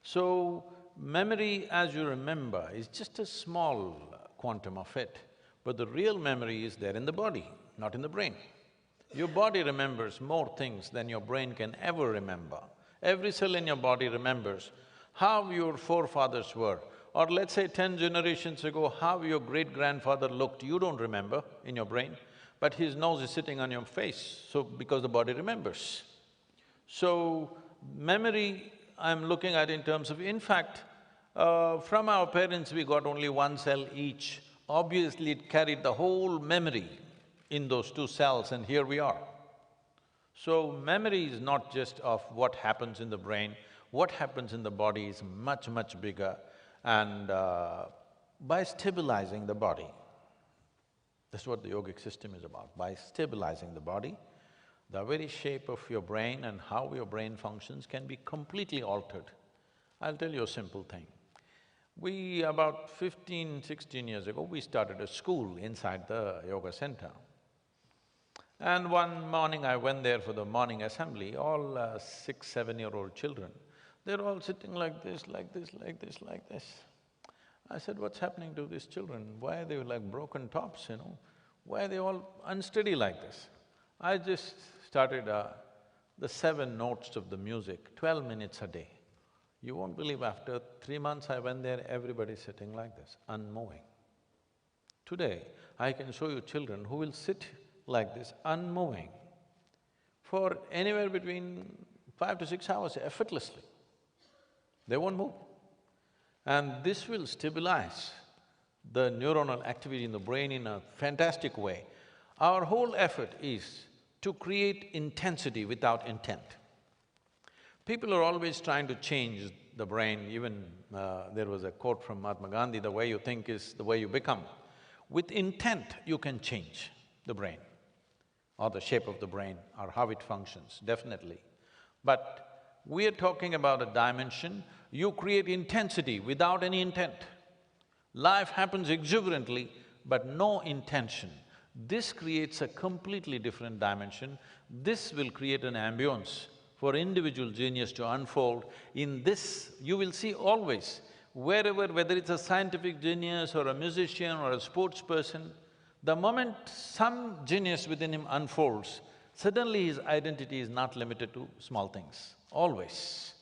[SPEAKER 7] So, memory, as you remember, is just a small quantum of it, but the real memory is there in the body, not in the brain. Your body remembers more things than your brain can ever remember. Every cell in your body remembers how your forefathers were, or let's say 10 generations ago, how your great-grandfather looked, you don't remember in your brain, but his nose is sitting on your face, so because the body remembers. So, memory I'm looking at in terms of… In fact, from our parents we got only 1 cell each. Obviously it carried the whole memory in those 2 cells, and here we are. So, memory is not just of what happens in the brain, what happens in the body is much, much bigger. And by stabilizing the body, that's what the yogic system is about. By stabilizing the body, the very shape of your brain and how your brain functions can be completely altered. I'll tell you a simple thing. We, about 15, 16 years ago, we started a school inside the yoga center. And one morning I went there for the morning assembly, all 6, 7-year-old children. They're all sitting like this, like this, like this, like this. I said, what's happening to these children? Why are they like broken tops, you know? Why are they all unsteady like this? I just started the 7 notes of the music, 12 minutes a day. You won't believe, after 3 months I went there, everybody's sitting like this, unmoving. Today, I can show you children who will sit like this, unmoving, for anywhere between 5 to 6 hours effortlessly. They won't move. And this will stabilize the neuronal activity in the brain in a fantastic way. Our whole effort is to create intensity without intent. People are always trying to change the brain, even there was a quote from Mahatma Gandhi, the way you think is the way you become. With intent, you can change the brain, or the shape of the brain, or how it functions, definitely. But we are talking about a dimension, you create intensity without any intent. Life happens exuberantly, but no intention. This creates a completely different dimension. This will create an ambience for individual genius to unfold. In this, you will see always, wherever, whether it's a scientific genius or a musician or a sports person, the moment some genius within him unfolds, suddenly his identity is not limited to small things, always.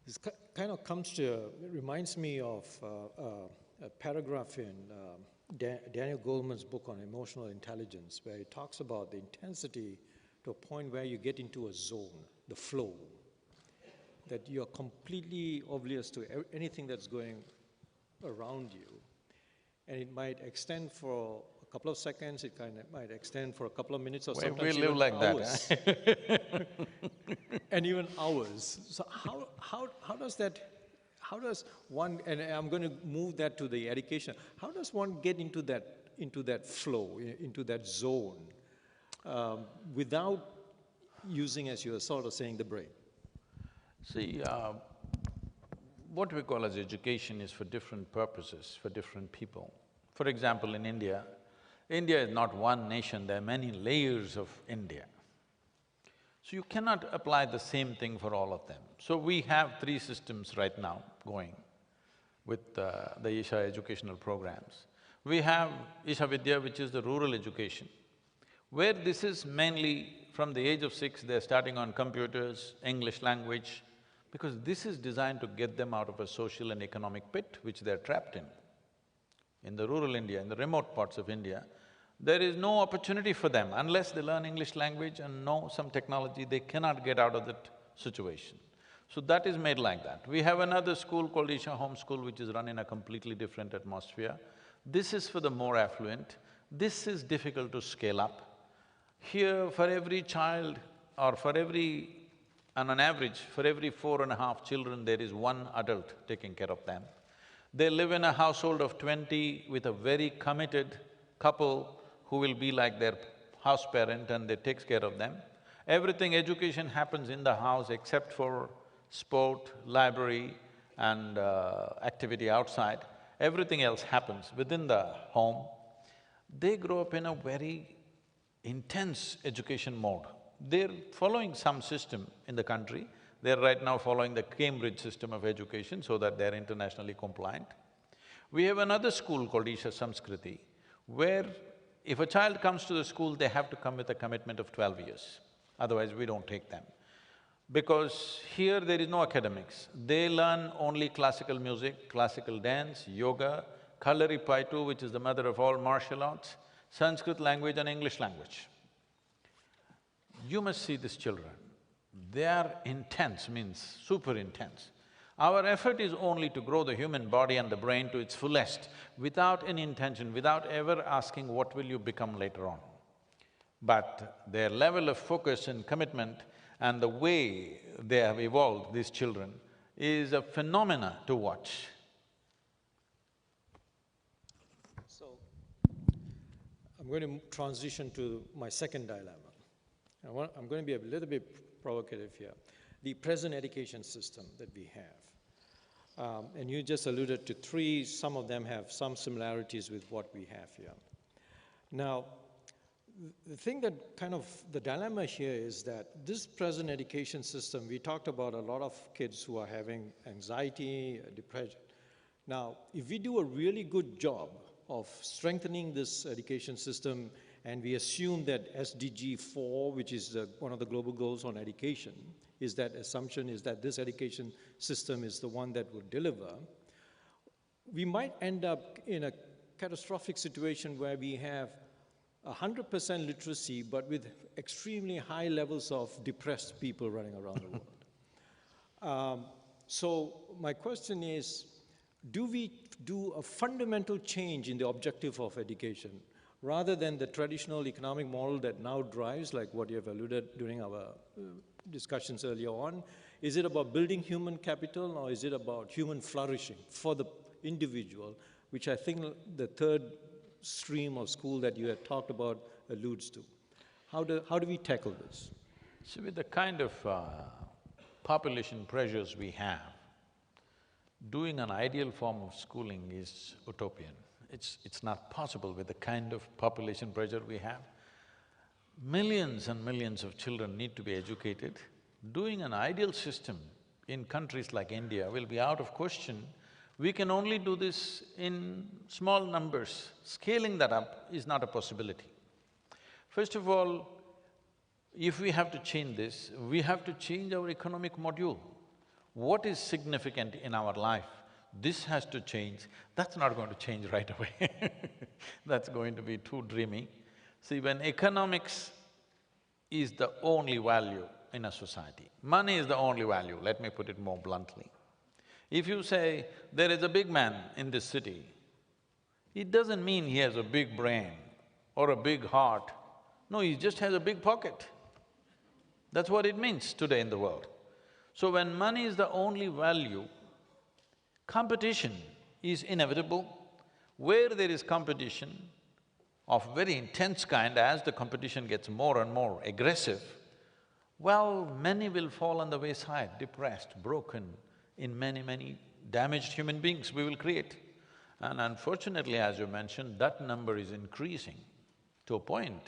[SPEAKER 6] This kind of comes to… it reminds me of a paragraph in Daniel Goleman's book on emotional intelligence, where he talks about the intensity to a point where you get into a zone, the flow, that you're completely oblivious to anything that's going around you. And it might extend for a couple of seconds, it might extend for a couple of minutes, or sometimes
[SPEAKER 7] we live like
[SPEAKER 6] hours.
[SPEAKER 7] that,
[SPEAKER 6] And even hours. So how does that… how does one… and I'm going to move that to the education. How does one get into that flow, into that zone, without using, as you were sort of saying, the brain?
[SPEAKER 7] See, what we call as education is for different purposes, for different people. For example, in India, India is not one nation, there are many layers of India. So you cannot apply the same thing for all of them. So we have 3 systems right now going with the Isha educational programs. We have Isha Vidya, which is the rural education, where this is mainly from the age of 6, they're starting on computers, English language, because this is designed to get them out of a social and economic pit which they're trapped in. In the rural India, in the remote parts of India, there is no opportunity for them. Unless they learn English language and know some technology, they cannot get out of that situation. So that is made like that. We have another school called Isha Home School, which is run in a completely different atmosphere. This is for the more affluent. This is difficult to scale up. Here, for every child, or on an average, for every 4.5 children, there is 1 adult taking care of them. They live in a household of 20 with a very committed couple who will be like their house parent, and they takes care of them. Everything, education happens in the house except for sport, library and activity outside. Everything else happens within the home. They grow up in a very intense education mode. They're following some system in the country. They're right now following the Cambridge system of education so that they're internationally compliant. We have another school called Isha Samskriti, where if a child comes to the school, they have to come with a commitment of 12 years, otherwise we don't take them. Because here there is no academics, they learn only classical music, classical dance, yoga, Kalaripaitu, which is the mother of all martial arts, Sanskrit language and English language. You must see these children, they are intense, means super intense. Our effort is only to grow the human body and the brain to its fullest, without any intention, without ever asking what will you become later on. But their level of focus and commitment and the way they have evolved, these children, is a phenomena to watch.
[SPEAKER 6] So, I'm going to transition to my second dilemma. I'm going to be a little bit provocative here. The present education system that we have. And you just alluded to three, some of them have some similarities with what we have here. Now, the thing that the dilemma here is that this present education system, we talked about a lot of kids who are having anxiety, depression. Now, if we do a really good job of strengthening this education system, and we assume that SDG 4, which is one of the global goals on education, is that assumption is that this education system is the one that would deliver, we might end up in a catastrophic situation where we have 100% literacy, but with extremely high levels of depressed people running around the world. So my question is, do we do a fundamental change in the objective of education rather than the traditional economic model that now drives, like what you have alluded during our discussions earlier on? Is it about building human capital, or is it about human flourishing for the individual, which I think the third stream of school that you had talked about alludes to? How do we tackle this?
[SPEAKER 7] So with the kind of population pressures we have, doing an ideal form of schooling is utopian. It's not possible with the kind of population pressure we have. Millions and millions of children need to be educated. Doing an ideal system in countries like India will be out of question. We can only do this in small numbers. Scaling that up is not a possibility. First of all, if we have to change this, we have to change our economic module. What is significant in our life? This has to change. That's not going to change right away that's going to be too dreamy. See, when economics is the only value in a society, money is the only value, let me put it more bluntly. If you say, there is a big man in this city, it doesn't mean he has a big brain or a big heart. No, he just has a big pocket. That's what it means today in the world. So when money is the only value, competition is inevitable. Where there is competition of very intense kind, as the competition gets more and more aggressive, well, many will fall on the wayside, depressed, broken, in many damaged human beings we will create. And unfortunately, as you mentioned, that number is increasing to a point.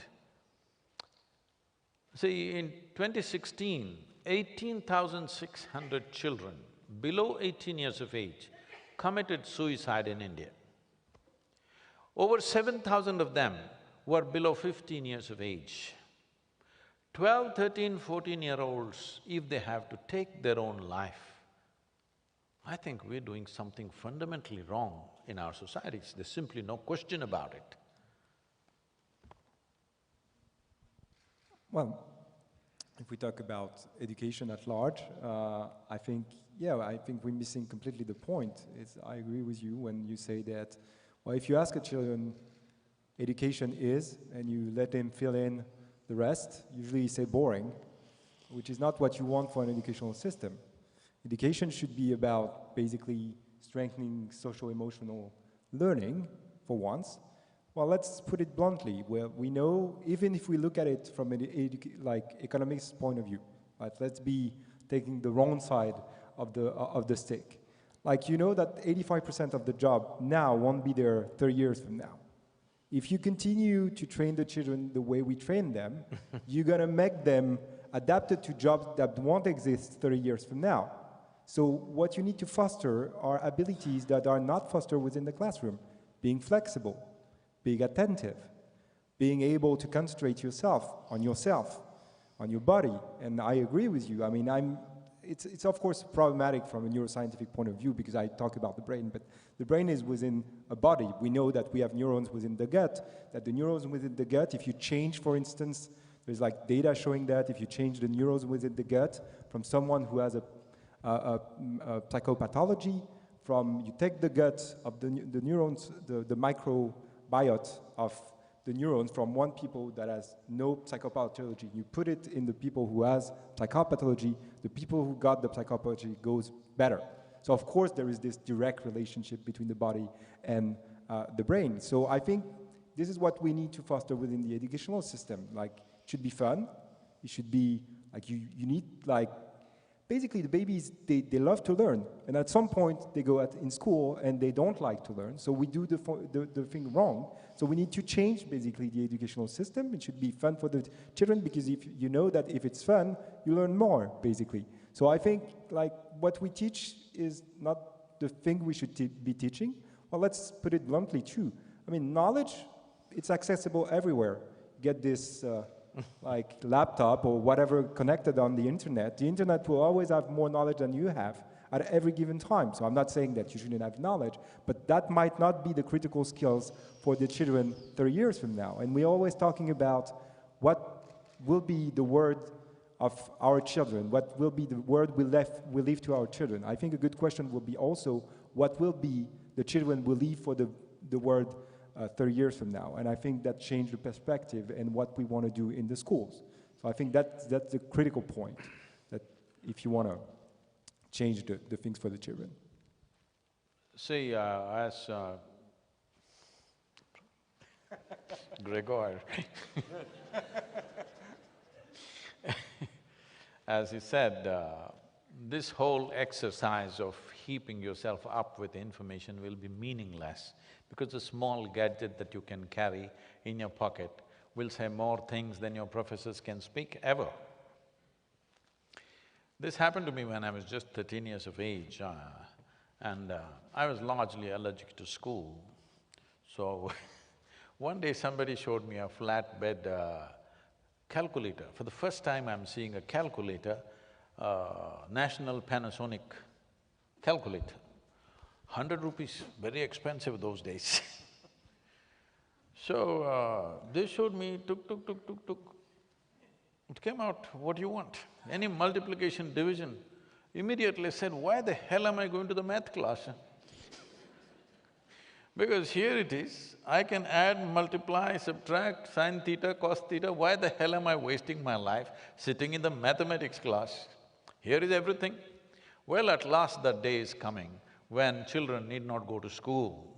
[SPEAKER 7] See, in 2016, 18,600 children below 18 years of age committed suicide in India. Over 7,000 of them were below 15 years of age. 12, 13, 14-year-olds, if they have to take their own life, I think we're doing something fundamentally wrong in our societies. There's simply no question about it.
[SPEAKER 8] Well, if we talk about education at large, I think we're missing completely the point. I agree with you when you say that, well, if you ask a children, education is, and you let them fill in the rest, usually you say boring, which is not what you want for an educational system. Education should be about basically strengthening social-emotional learning, for once. Well, let's put it bluntly, where we know, even if we look at it from an economics point of view, right? Let's be taking the wrong side of the stick. Like, you know that 85% of the job now won't be there 30 years from now. If you continue to train the children the way we train them, you're gonna make them adapted to jobs that won't exist 30 years from now. So what you need to foster are abilities that are not fostered within the classroom. Being flexible, being attentive, being able to concentrate on yourself, on your body. And I agree with you. I mean, it's of course problematic from a neuroscientific point of view because I talk about the brain, but the brain is within a body. We know that we have neurons within the gut, that the neurons within the gut, if you change, for instance, there's like data showing that if you change the neurons within the gut from someone who has a psychopathology, you take the gut of the neurons, the microbiota of the neurons from one people that has no psychopathology, you put it in the people who has psychopathology, the people who got the psychopathology goes better. So of course there is this direct relationship between the body and the brain. So I think this is what we need to foster within the educational system. Like, it should be fun. It should be, like, you need, like, basically the babies, they love to learn. And at some point, they go in school and they don't like to learn. So we do the thing wrong. So we need to change, basically, the educational system. It should be fun for the children, because if you know that if it's fun, you learn more, basically. So I think, like, what we teach is not the thing we should be teaching. Well, let's put it bluntly, too. I mean, knowledge, it's accessible everywhere. Get this like laptop or whatever connected on the internet. The internet will always have more knowledge than you have at every given time. So I'm not saying that you shouldn't have knowledge, but that might not be the critical skills for the children 30 years from now. And we're always talking about what will be the word of our children, what will be the word we leave to our children. I think a good question will be also, what will be the children will leave for the word 30 years from now. And I think that changed the perspective and what we want to do in the schools. So I think that's the critical point, that if you want to change the things for the children.
[SPEAKER 7] See, as Gregoire, as he said, this whole exercise of heaping yourself up with information will be meaningless, because a small gadget that you can carry in your pocket will say more things than your professors can speak ever. This happened to me when I was just 13 years of age, and I was largely allergic to school. So one day somebody showed me a flatbed calculator. For the first time I'm seeing a calculator, National Panasonic calculator. 100 rupees, very expensive those days. So, they showed me, tuk. It came out, what do you want? Any multiplication, division. Immediately I said, why the hell am I going to the math class? Because here it is, I can add, multiply, subtract, sin theta, cos theta, why the hell am I wasting my life sitting in the mathematics class? Here is everything. Well, at last that day is coming when children need not go to school.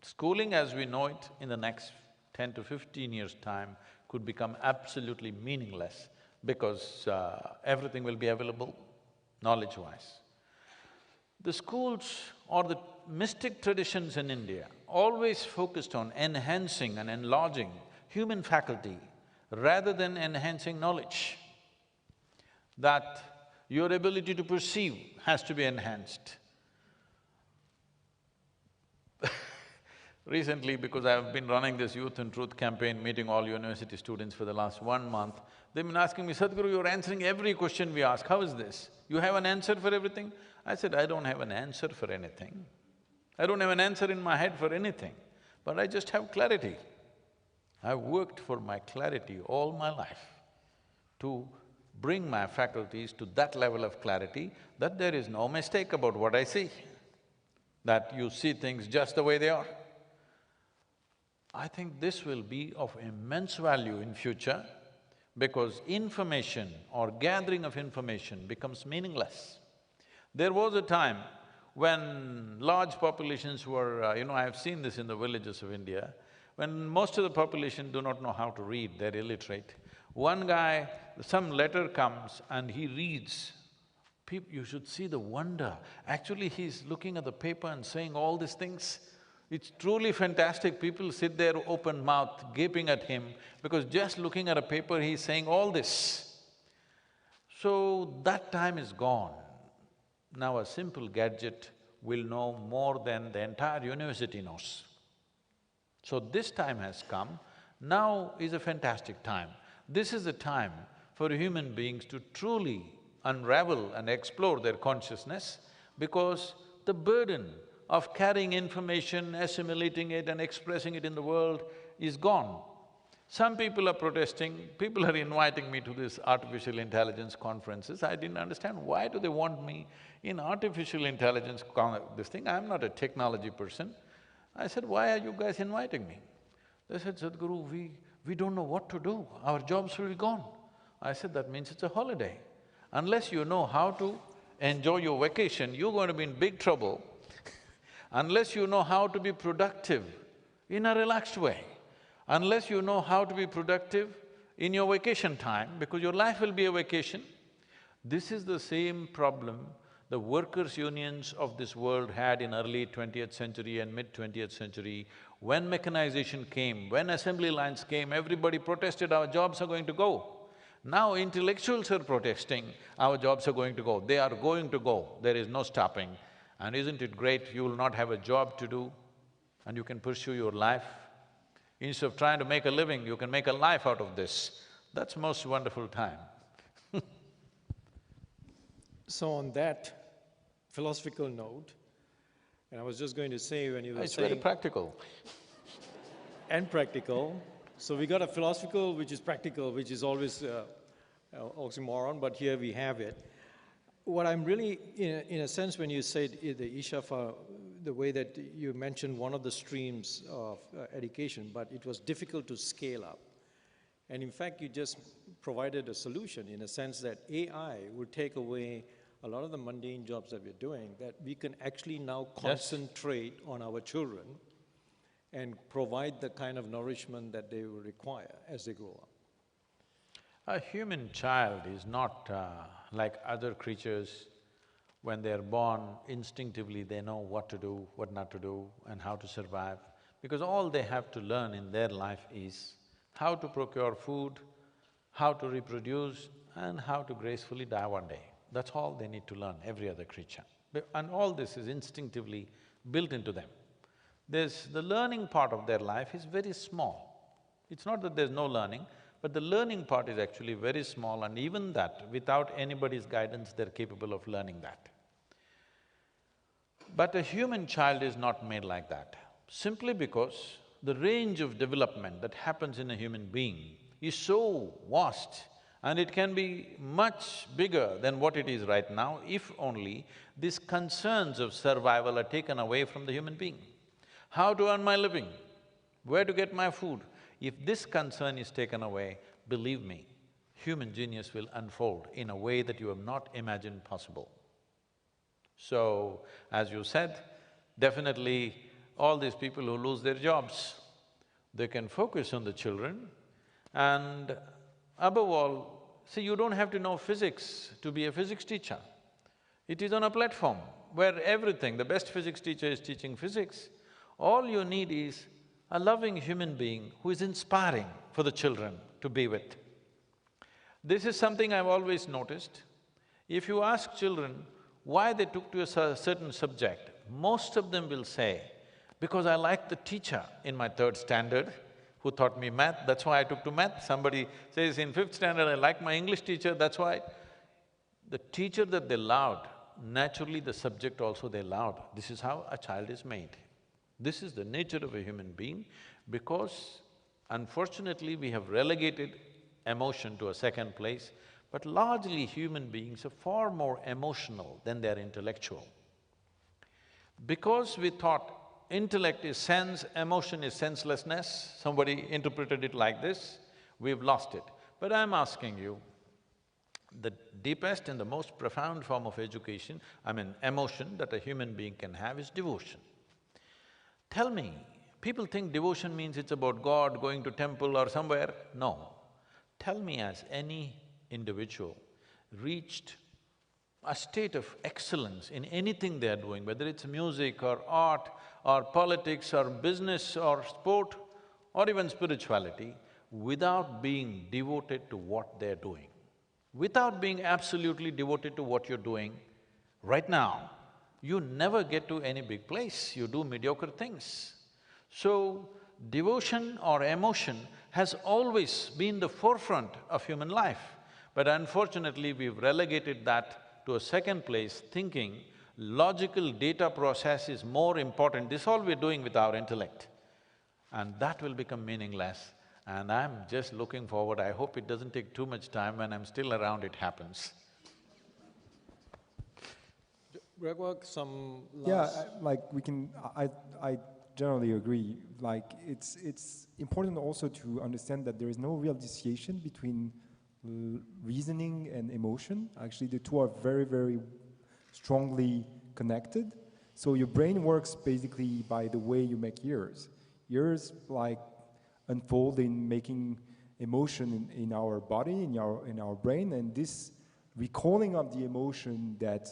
[SPEAKER 7] Schooling as we know it in the next 10 to 15 years' time could become absolutely meaningless, because everything will be available knowledge-wise. The schools or the mystic traditions in India always focused on enhancing and enlarging human faculty rather than enhancing knowledge. That your ability to perceive has to be enhanced. Recently, because I've been running this Youth and Truth campaign, meeting all university students for the last 1 month, they've been asking me, Sadhguru, you're answering every question we ask, how is this? You have an answer for everything? I said, I don't have an answer for anything. I don't have an answer in my head for anything, but I just have clarity. I've worked for my clarity all my life, to bring my faculties to that level of clarity that there is no mistake about what I see, that you see things just the way they are. I think this will be of immense value in future, because information or gathering of information becomes meaningless. There was a time when large populations were… I have seen this in the villages of India, when most of the population do not know how to read, they're illiterate. One guy, some letter comes and he reads. You should see the wonder. Actually, he's looking at the paper and saying all these things. It's truly fantastic. People sit there open mouth, gaping at him, because just looking at a paper, he's saying all this. So that time is gone. Now a simple gadget will know more than the entire university knows. So this time has come. Now is a fantastic time. This is a time for human beings to truly unravel and explore their consciousness, because the burden of carrying information, assimilating it and expressing it in the world is gone. Some people are protesting, people are inviting me to these artificial intelligence conferences. I didn't understand, why do they want me in artificial intelligence this thing? I'm not a technology person. I said, why are you guys inviting me? They said, Sadhguru, we don't know what to do, our jobs will be gone. I said, that means it's a holiday. Unless you know how to enjoy your vacation, you're going to be in big trouble. Unless you know how to be productive in a relaxed way. Unless you know how to be productive in your vacation time, because your life will be a vacation. This is the same problem the workers' unions of this world had in early 20th century and mid-20th century. When mechanization came, when assembly lines came, everybody protested, our jobs are going to go. Now intellectuals are protesting, our jobs are going to go. They are going to go, there is no stopping. And isn't it great, you will not have a job to do and you can pursue your life? Instead of trying to make a living, you can make a life out of this. That's most wonderful time.
[SPEAKER 6] So on that philosophical note, and I was just going to say when you were
[SPEAKER 7] It's
[SPEAKER 6] saying…
[SPEAKER 7] very practical.
[SPEAKER 6] And practical. So we got a philosophical which is practical, which is always oxymoron, but here we have it. What I'm really, in a sense, when you said the Isha, the way that you mentioned one of the streams of education, but it was difficult to scale up. And in fact, you just provided a solution in a sense that AI would take away a lot of the mundane jobs that we're doing, that we can actually now concentrate on our children and provide the kind of nourishment that they will require as they grow up.
[SPEAKER 7] A human child is not like other creatures. When they're born, instinctively they know what to do, what not to do, and how to survive. Because all they have to learn in their life is how to procure food, how to reproduce, and how to gracefully die one day. That's all they need to learn, every other creature. And all this is instinctively built into them. The learning part of their life is very small. It's not that there's no learning, but the learning part is actually very small, and even that, without anybody's guidance, they're capable of learning that. But a human child is not made like that, simply because the range of development that happens in a human being is so vast, and it can be much bigger than what it is right now if only these concerns of survival are taken away from the human being. How to earn my living? Where to get my food? If this concern is taken away, believe me, human genius will unfold in a way that you have not imagined possible. So, as you said, definitely all these people who lose their jobs, they can focus on the children, and above all, see, you don't have to know physics to be a physics teacher. It is on a platform where everything, the best physics teacher is teaching physics. All you need is a loving human being who is inspiring for the children to be with. This is something I've always noticed. If you ask children why they took to a certain subject, most of them will say, because I liked the teacher in my third standard who taught me math, that's why I took to math. Somebody says in fifth standard, I like my English teacher, that's why. The teacher that they loved, naturally the subject also they loved. This is how a child is made. This is the nature of a human being, because unfortunately we have relegated emotion to a second place, but largely human beings are far more emotional than they're intellectual. Because we thought intellect is sense, emotion is senselessness, somebody interpreted it like this, we've lost it. But I'm asking you, the deepest and the most profound form of education, emotion that a human being can have is devotion. Tell me, people think devotion means it's about God, going to temple or somewhere. No. Tell me, has any individual reached a state of excellence in anything they are doing, whether it's music or art or politics or business or sport or even spirituality, without being devoted to what they're doing? Without being absolutely devoted to what you're doing, right now, you never get to any big place, you do mediocre things. So, devotion or emotion has always been the forefront of human life, but unfortunately we've relegated that to a second place, thinking logical data process is more important. This is all we're doing with our intellect, and that will become meaningless. And I'm just looking forward, I hope it doesn't take too much time, when I'm still around it happens.
[SPEAKER 6] Gregoire, some last…
[SPEAKER 8] I generally agree. Like, it's important also to understand that there is no real dissociation between reasoning and emotion. Actually, the two are very, very strongly connected. So your brain works basically by the way you make ears. years like unfold in making emotion in our body, in our brain, and this recalling of the emotion that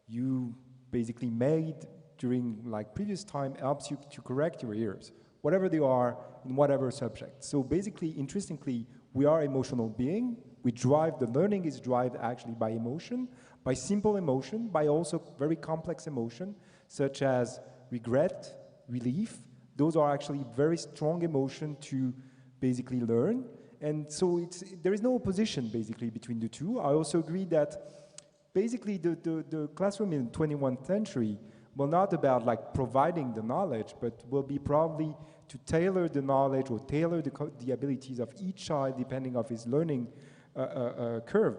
[SPEAKER 8] you basically made during like previous time helps you to correct your ears, whatever they are, in whatever subject. So basically, interestingly, we are emotional being. We drive, the learning is driven actually by emotion, by simple emotion, by also very complex emotion, such as regret, relief. Those are actually very strong emotion to basically learn. And so there is no opposition basically between the two. I also agree that basically the classroom in the 21st century will not about like providing the knowledge, but will be probably to tailor the knowledge or tailor the abilities of each child depending on his learning curve.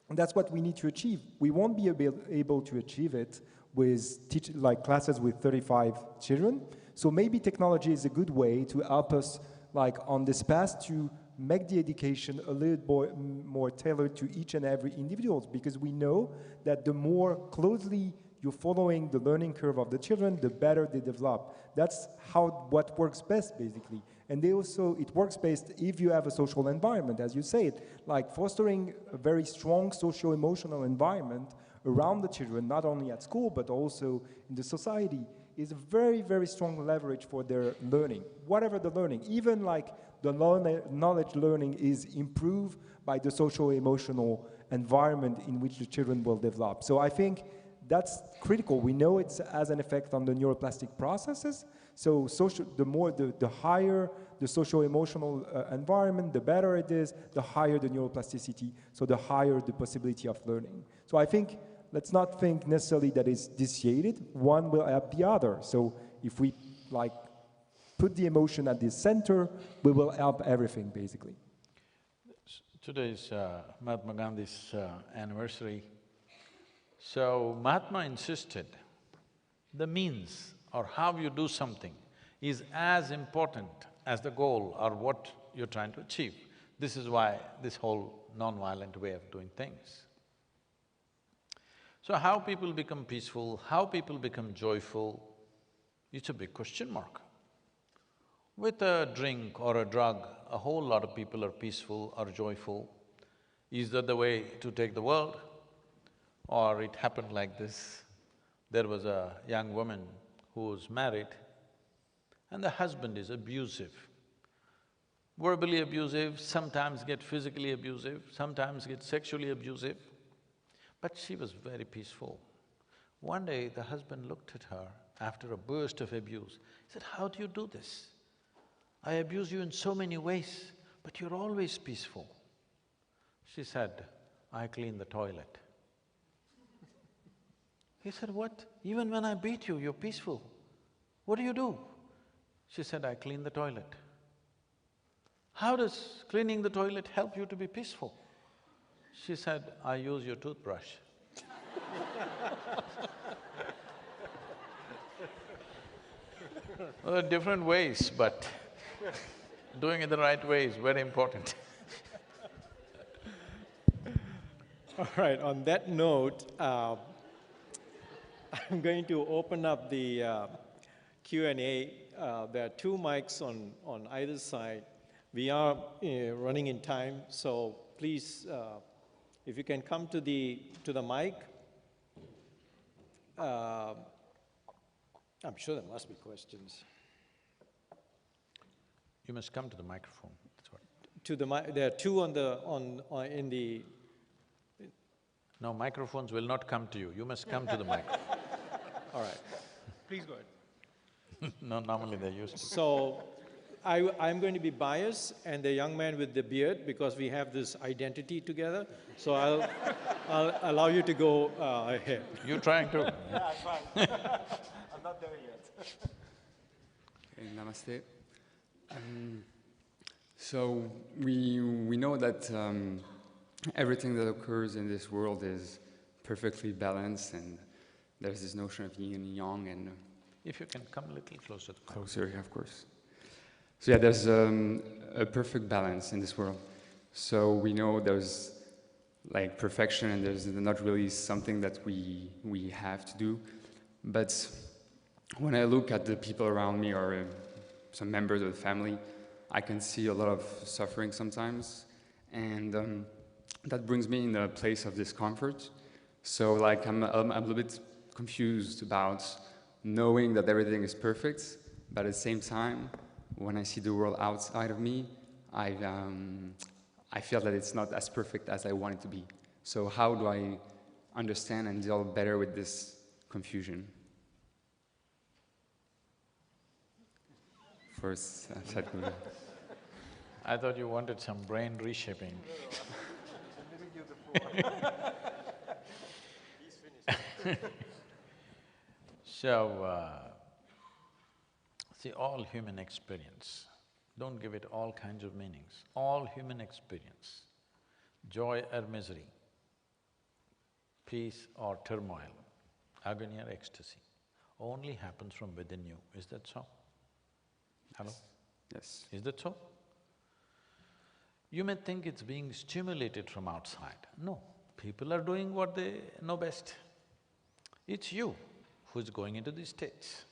[SPEAKER 8] And that's what we need to achieve. We won't be able to achieve it with like classes with 35 children. So maybe technology is a good way to help us like on this path to make the education a little more tailored to each and every individual, because we know that the more closely you're following the learning curve of the children, the better they develop. That's what works best, basically. And it works best if you have a social environment, as you said, like fostering a very strong socio-emotional environment around the children, not only at school, but also in the society, is a very, very strong leverage for their learning, whatever the learning. Even like the knowledge learning is improved by the socio-emotional environment in which the children will develop. So I think that's critical. We know it has an effect on the neuroplastic processes. So the higher the socio-emotional environment, the better it is, the higher the neuroplasticity, so the higher the possibility of learning. So I think, let's not think necessarily that it's dissociated. One will help the other. So if we like put the emotion at the center, we will help everything, basically.
[SPEAKER 7] Today is Mahatma Gandhi's anniversary. So Mahatma insisted the means or how you do something is as important as the goal or what you're trying to achieve. This is why this whole non-violent way of doing things. So how people become peaceful, how people become joyful, it's a big question mark. With a drink or a drug, a whole lot of people are peaceful or joyful. Is that the way to take the world? Or it happened like this. There was a young woman who was married and the husband is abusive. Verbally abusive, sometimes get physically abusive, sometimes get sexually abusive. But she was very peaceful. One day the husband looked at her after a burst of abuse. He said, "How do you do this? I abuse you in so many ways, but you're always peaceful." She said, "I clean the toilet." He said, "What? Even when I beat you, you're peaceful. What do you do?" She said, "I clean the toilet." "How does cleaning the toilet help you to be peaceful?" She said, "I use your toothbrush." Well, there are different ways, but doing it the right way is very important.
[SPEAKER 6] All right, on that note, I'm going to open up the Q&A. There are two mics on either side. We are running in time, so please, if you can come to the mic. I'm sure there must be questions.
[SPEAKER 7] You must come to the microphone, that's what.
[SPEAKER 6] To the mic, there are two in the…
[SPEAKER 7] No, microphones will not come to you, you must come to the microphone.
[SPEAKER 6] All right. Please go ahead.
[SPEAKER 7] No, normally they're used to.
[SPEAKER 6] So, I'm going to be biased and the young man with the beard because we have this identity together. So I'll allow you to go ahead.
[SPEAKER 7] You're trying to.
[SPEAKER 9] Yeah, I'm fine. I'm not there yet.
[SPEAKER 10] Okay, namaste. So we know that everything that occurs in this world is perfectly balanced, and there's this notion of yin and yang, and
[SPEAKER 7] If you can come a little closer to the
[SPEAKER 10] closer, yeah, of course. So yeah, there's a perfect balance in this world. So we know there's like perfection, and there's not really something that we have to do. But when I look at the people around me, or some members of the family, I can see a lot of suffering sometimes, and that brings me in a place of discomfort. So like I'm a little bit confused about knowing that everything is perfect, but at the same time, when I see the world outside of me, I feel that it's not as perfect as I want it to be. So how do I understand and deal better with this confusion? First, Sadhguru.
[SPEAKER 7] I thought you wanted some brain reshaping. So, see, all human experience, don't give it all kinds of meanings. All human experience, joy or misery, peace or turmoil, agony or ecstasy, only happens from within you. Is that so? Hello?
[SPEAKER 10] Yes.
[SPEAKER 7] Is that so? You may think it's being stimulated from outside. No, people are doing what they know best. It's you who's going into these states.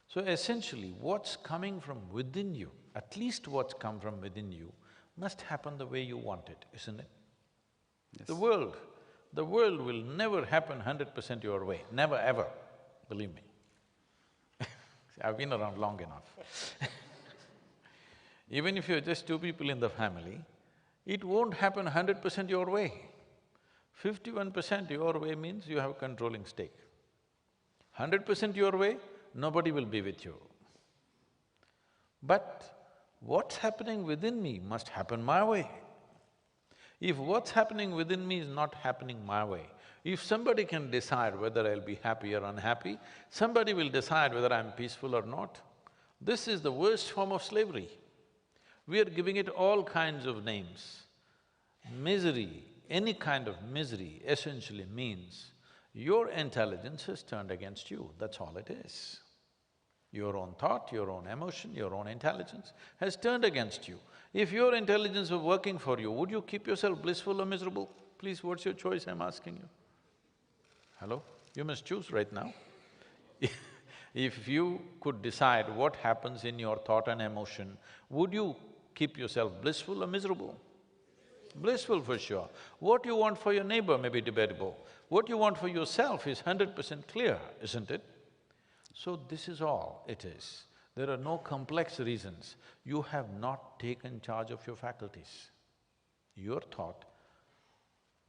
[SPEAKER 7] So essentially, what's coming from within you, at least what's come from within you, must happen the way you want it, isn't it?
[SPEAKER 10] Yes.
[SPEAKER 7] The world will never happen 100% your way, never ever, believe me. I've been around long enough. Even if you're just two people in the family, it won't happen 100% your way. 51% your way means you have a controlling stake. 100% your way, nobody will be with you. But what's happening within me must happen my way. If what's happening within me is not happening my way, if somebody can decide whether I'll be happy or unhappy, somebody will decide whether I'm peaceful or not. This is the worst form of slavery. We are giving it all kinds of names. Misery, any kind of misery essentially means your intelligence has turned against you, that's all it is. Your own thought, your own emotion, your own intelligence has turned against you. If your intelligence were working for you, would you keep yourself blissful or miserable? Please, what's your choice, I'm asking you? Hello? You must choose right now. If you could decide what happens in your thought and emotion, would you keep yourself blissful or miserable? Blissful for sure. What you want for your neighbor may be debatable. What you want for yourself is 100% clear, isn't it? So this is all it is. There are no complex reasons. You have not taken charge of your faculties. Your thought,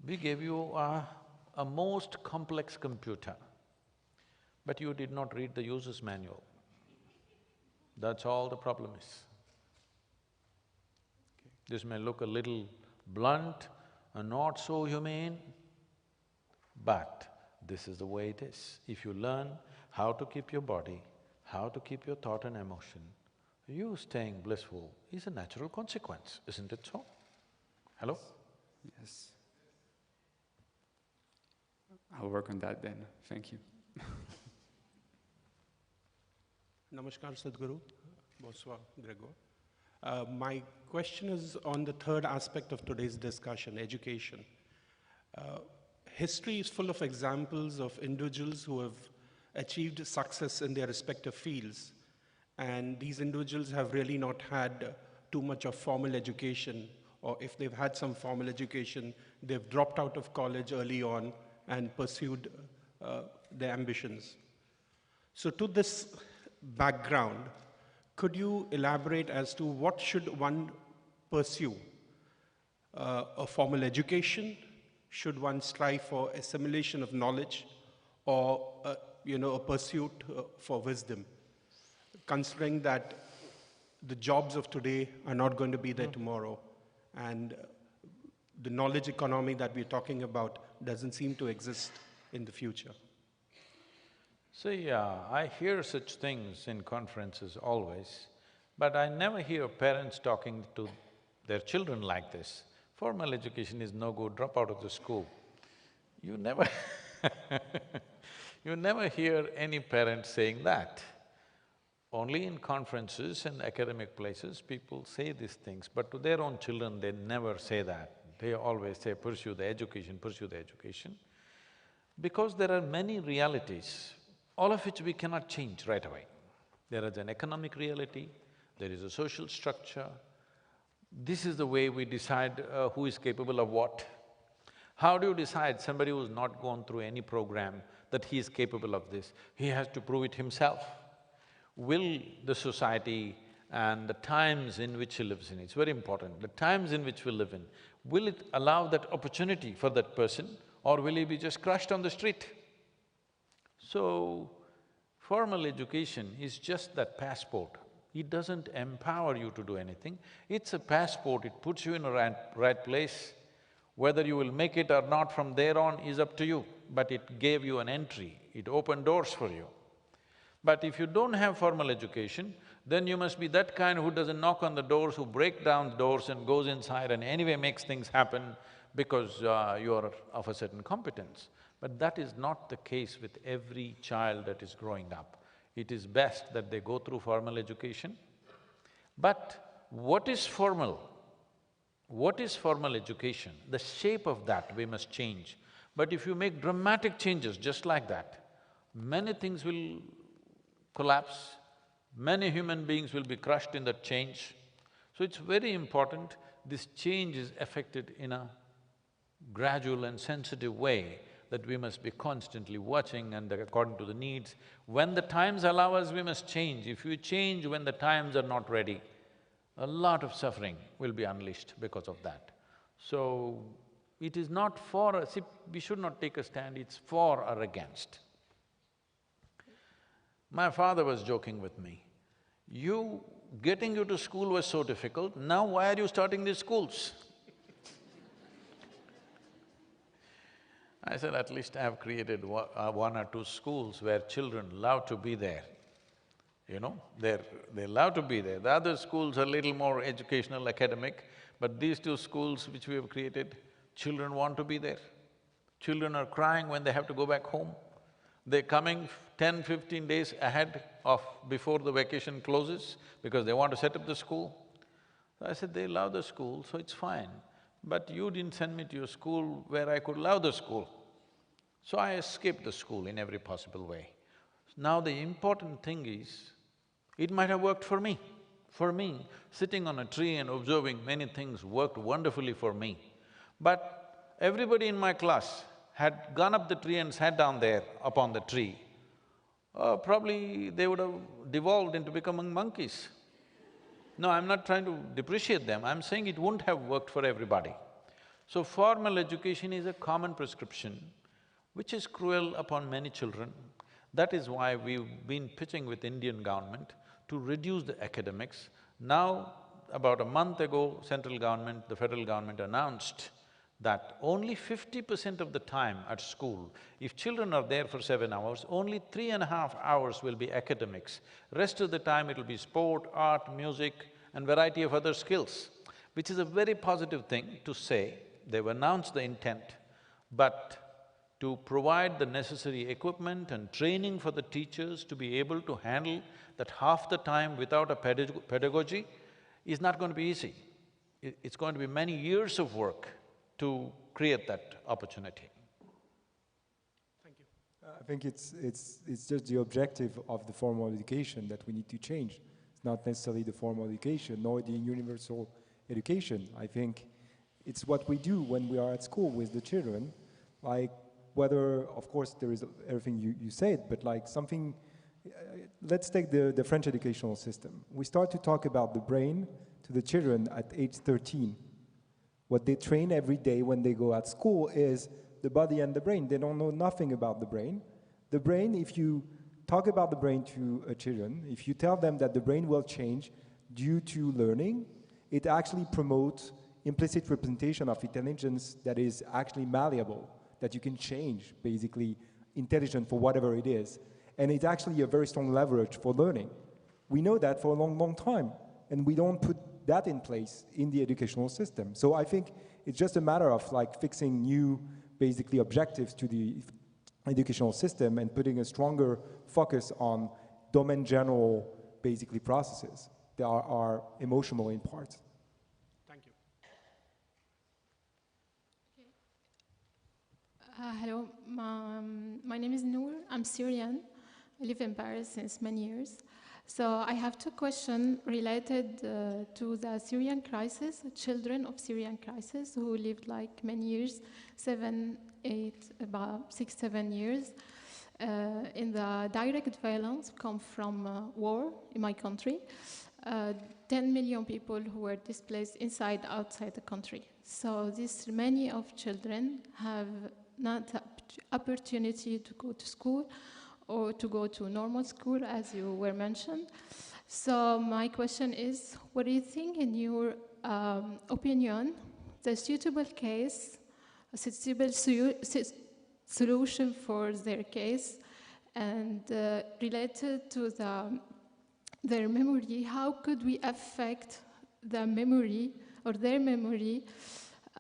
[SPEAKER 7] we gave you a most complex computer, but you did not read the user's manual. That's all the problem is. This may look a little blunt and not so humane, but this is the way it is. If you learn how to keep your body, how to keep your thought and emotion, you staying blissful is a natural consequence, isn't it so? Hello?
[SPEAKER 10] Yes. I'll work on that then, thank you.
[SPEAKER 11] Namaskar, Sadhguru. Bonsoir, Gregoire. My question is on the third aspect of today's discussion, education. History is full of examples of individuals who have achieved success in their respective fields, and these individuals have really not had too much of formal education, or if they've had some formal education, they've dropped out of college early on and pursued their ambitions. So to this background, could you elaborate as to what should one pursue? A formal education? Should one strive for assimilation of knowledge, or a pursuit for wisdom? Considering that the jobs of today are not going to be there tomorrow, and the knowledge economy that we're talking about doesn't seem to exist in the future.
[SPEAKER 7] See, I hear such things in conferences always, but I never hear parents talking to their children like this. Formal education is no good, drop out of the school. You never you never hear any parent saying that. Only in conferences and academic places, people say these things, but to their own children, they never say that. They always say, pursue the education, pursue the education. Because there are many realities, all of which we cannot change right away. There is an economic reality, there is a social structure. This is the way we decide who is capable of what. How do you decide somebody who's not gone through any program that he is capable of this? He has to prove it himself. Will the society and the times in which he lives in, it's very important, the times in which we live in, will it allow that opportunity for that person, or will he be just crushed on the street? So, formal education is just that passport. It doesn't empower you to do anything, it's a passport, it puts you in a right place. Whether you will make it or not from there on is up to you, but it gave you an entry, it opened doors for you. But if you don't have formal education, then you must be that kind who doesn't knock on the doors, who break down the doors and goes inside and anyway makes things happen because you're of a certain competence. But that is not the case with every child that is growing up. It is best that they go through formal education. But what is formal? What is formal education? The shape of that we must change. But if you make dramatic changes just like that, many things will collapse, many human beings will be crushed in that change. So it's very important this change is effected in a gradual and sensitive way that we must be constantly watching and according to the needs. When the times allow us, we must change. If you change when the times are not ready, a lot of suffering will be unleashed because of that. So, it is not for… see, we should not take a stand, it's for or against. My father was joking with me, getting you to school was so difficult, now why are you starting these schools? I said, at least I have created one or two schools where children love to be there. You know, they love to be there. The other schools are little more educational, academic, but these two schools which we have created, children want to be there. Children are crying when they have to go back home. They're coming 10, 15 days ahead of before the vacation closes because they want to set up the school. So I said, they love the school, so it's fine. But you didn't send me to your school where I could love the school. So I escaped the school in every possible way. Now the important thing is, it might have worked for me. For me, sitting on a tree and observing many things worked wonderfully for me. But everybody in my class had gone up the tree and sat down there upon the tree, probably they would have devolved into becoming monkeys. No, I'm not trying to depreciate them, I'm saying it wouldn't have worked for everybody. So formal education is a common prescription which is cruel upon many children. That is why we've been pitching with Indian government to reduce the academics. Now, about a month ago, central government, the federal government announced that only 50% of the time at school, if children are there for 7 hours, only 3.5 hours will be academics. Rest of the time it'll be sport, art, music and variety of other skills, which is a very positive thing to say. They've announced the intent, but to provide the necessary equipment and training for the teachers to be able to handle that half the time without a pedagogy is not going to be easy. It's going to be many years of work to create that opportunity.
[SPEAKER 11] Thank you.
[SPEAKER 8] I think it's just the objective of the formal education that we need to change. It's not necessarily the formal education nor the universal education. I think it's what we do when we are at school with the children, like whether, of course, there is everything you said, but like something… let's take the French educational system. We start to talk about the brain to the children at age 13. What they train every day when they go at school is the body and the brain. They don't know nothing about the brain. The brain, if you talk about the brain to children, if you tell them that the brain will change due to learning, it actually promotes implicit representation of intelligence that is actually malleable, that you can change, basically, intelligent for whatever it is. And it's actually a very strong leverage for learning. We know that for a long, long time, and we don't put that in place in the educational system. So I think it's just a matter of like fixing new, basically, objectives to the educational system and putting a stronger focus on domain general, basically, processes that are emotional in part.
[SPEAKER 11] Thank you.
[SPEAKER 12] Hello, my name is Noor. I'm Syrian. I live in Paris since many years.
[SPEAKER 1] So I have two questions related to the Syrian crisis, children of Syrian crisis who lived like many years, 7, 8, about 6, 7 years, in the direct violence come from war in my country. 10 million people who were displaced inside, outside the country. So these many of children have not the opportunity to go to school or to go to normal school, as you were mentioned. So my question is, what do you think, in your opinion, the suitable case, a suitable solution for their case, and related to their memory, how could we affect the memory or their memory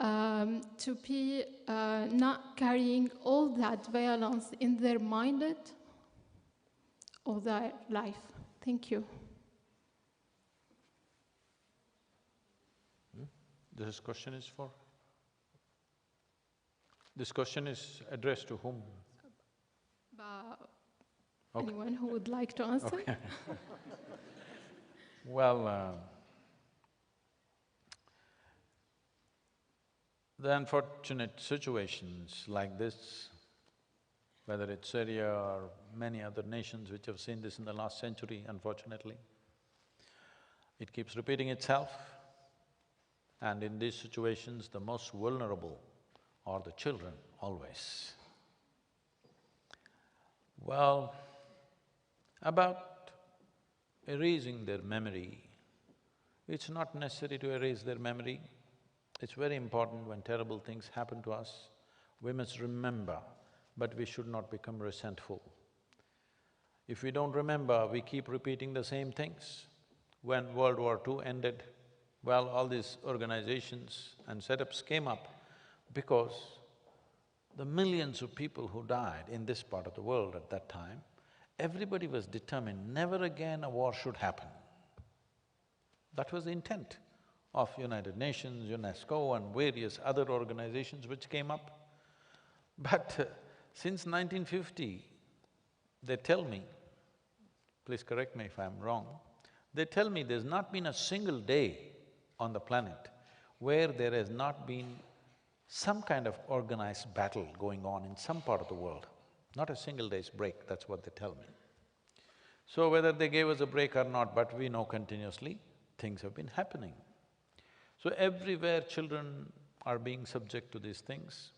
[SPEAKER 1] to be not carrying all that violence in their mind or their life? Thank you.
[SPEAKER 7] This question is for… This question is addressed to whom? Okay.
[SPEAKER 1] Anyone who would like to answer?
[SPEAKER 7] Okay. Well, the unfortunate situations like this, whether it's Syria or many other nations which have seen this in the last century, unfortunately, it keeps repeating itself. And in these situations, the most vulnerable are the children, always. Well, about erasing their memory, it's not necessary to erase their memory. It's very important when terrible things happen to us, we must remember, but we should not become resentful. If we don't remember, we keep repeating the same things. When World War II ended, well, all these organizations and setups came up because the millions of people who died in this part of the world at that time, everybody was determined never again a war should happen. That was the intent of United Nations, UNESCO and various other organizations which came up. But since 1950, they tell me, please correct me if I'm wrong, they tell me there's not been a single day on the planet where there has not been some kind of organized battle going on in some part of the world. Not a single day's break, that's what they tell me. So whether they gave us a break or not, but we know continuously things have been happening. So everywhere children are being subject to these things,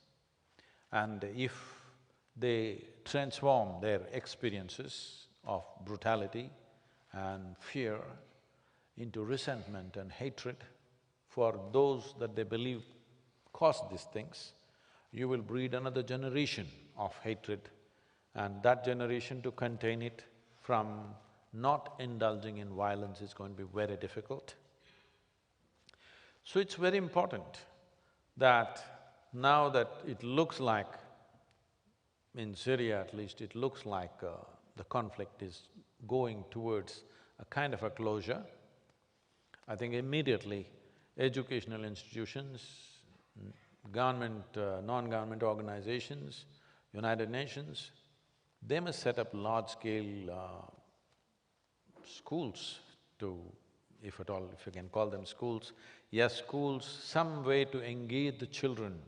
[SPEAKER 7] and if they transform their experiences of brutality and fear into resentment and hatred for those that they believe caused these things, you will breed another generation of hatred, and that generation to contain it from not indulging in violence is going to be very difficult. So it's very important that now that it looks like, in Syria at least, it looks like the conflict is going towards a kind of a closure, I think immediately educational institutions, government, non-government organizations, United Nations, they must set up large-scale schools to, if at all, if you can call them schools, yes, schools, some way to engage the children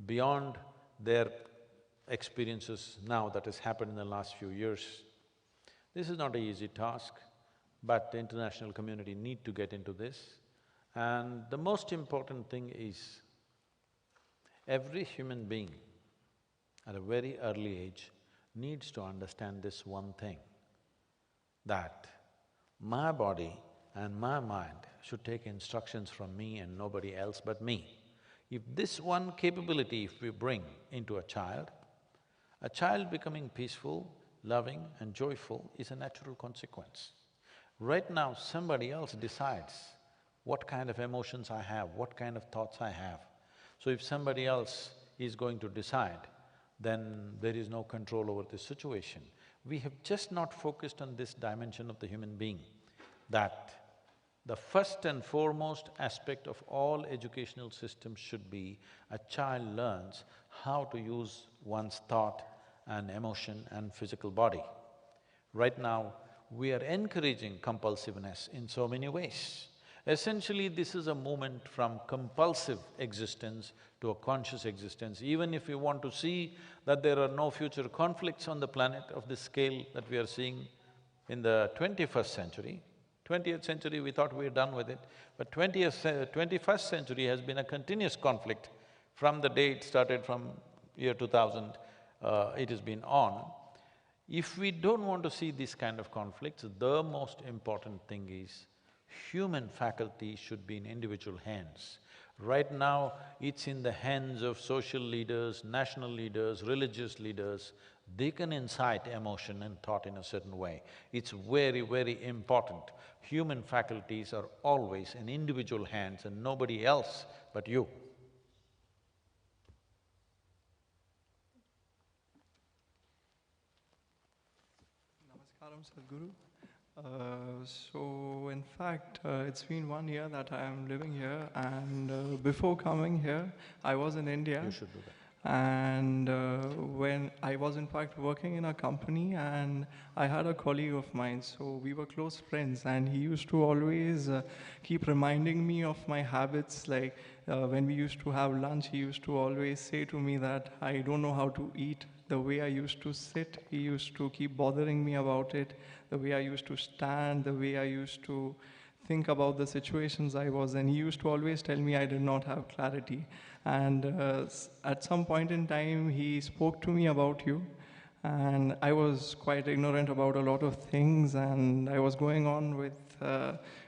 [SPEAKER 7] beyond their experiences now that has happened in the last few years. This is not an easy task, but the international community need to get into this. And the most important thing is, every human being at a very early age needs to understand this one thing, that my body and my mind should take instructions from me and nobody else but me. If this one capability if we bring into a child becoming peaceful, loving and joyful is a natural consequence. Right now, somebody else decides what kind of emotions I have, what kind of thoughts I have. So if somebody else is going to decide, then there is no control over this situation. We have just not focused on this dimension of the human being, that the first and foremost aspect of all educational systems should be a child learns how to use one's thought and emotion and physical body. Right now, we are encouraging compulsiveness in so many ways. Essentially, this is a movement from compulsive existence to a conscious existence. Even if we want to see that there are no future conflicts on the planet of this scale that we are seeing in the 21st century, 20th century we thought we were done with it, but 21st century has been a continuous conflict from the day it started from year 2000, it has been on. If we don't want to see this kind of conflicts, the most important thing is human faculty should be in individual hands. Right now, it's in the hands of social leaders, national leaders, religious leaders. They can incite emotion and thought in a certain way. It's very, very important. Human faculties are always in individual hands and nobody else but you.
[SPEAKER 12] Namaskaram, Sadhguru. So in fact, it's been 1 year that I am living here, and before coming here, I was in India.
[SPEAKER 7] You should do that.
[SPEAKER 12] And when I was in fact working in a company, and I had a colleague of mine, so we were close friends, and he used to always keep reminding me of my habits. Like when we used to have lunch, he used to always say to me that I don't know how to eat the way I used to sit. He used to keep bothering me about it, the way I used to stand, the way I used to think about the situations I was in. He used to always tell me I did not have clarity. And at some point in time, he spoke to me about you, and I was quite ignorant about a lot of things, and I was going on with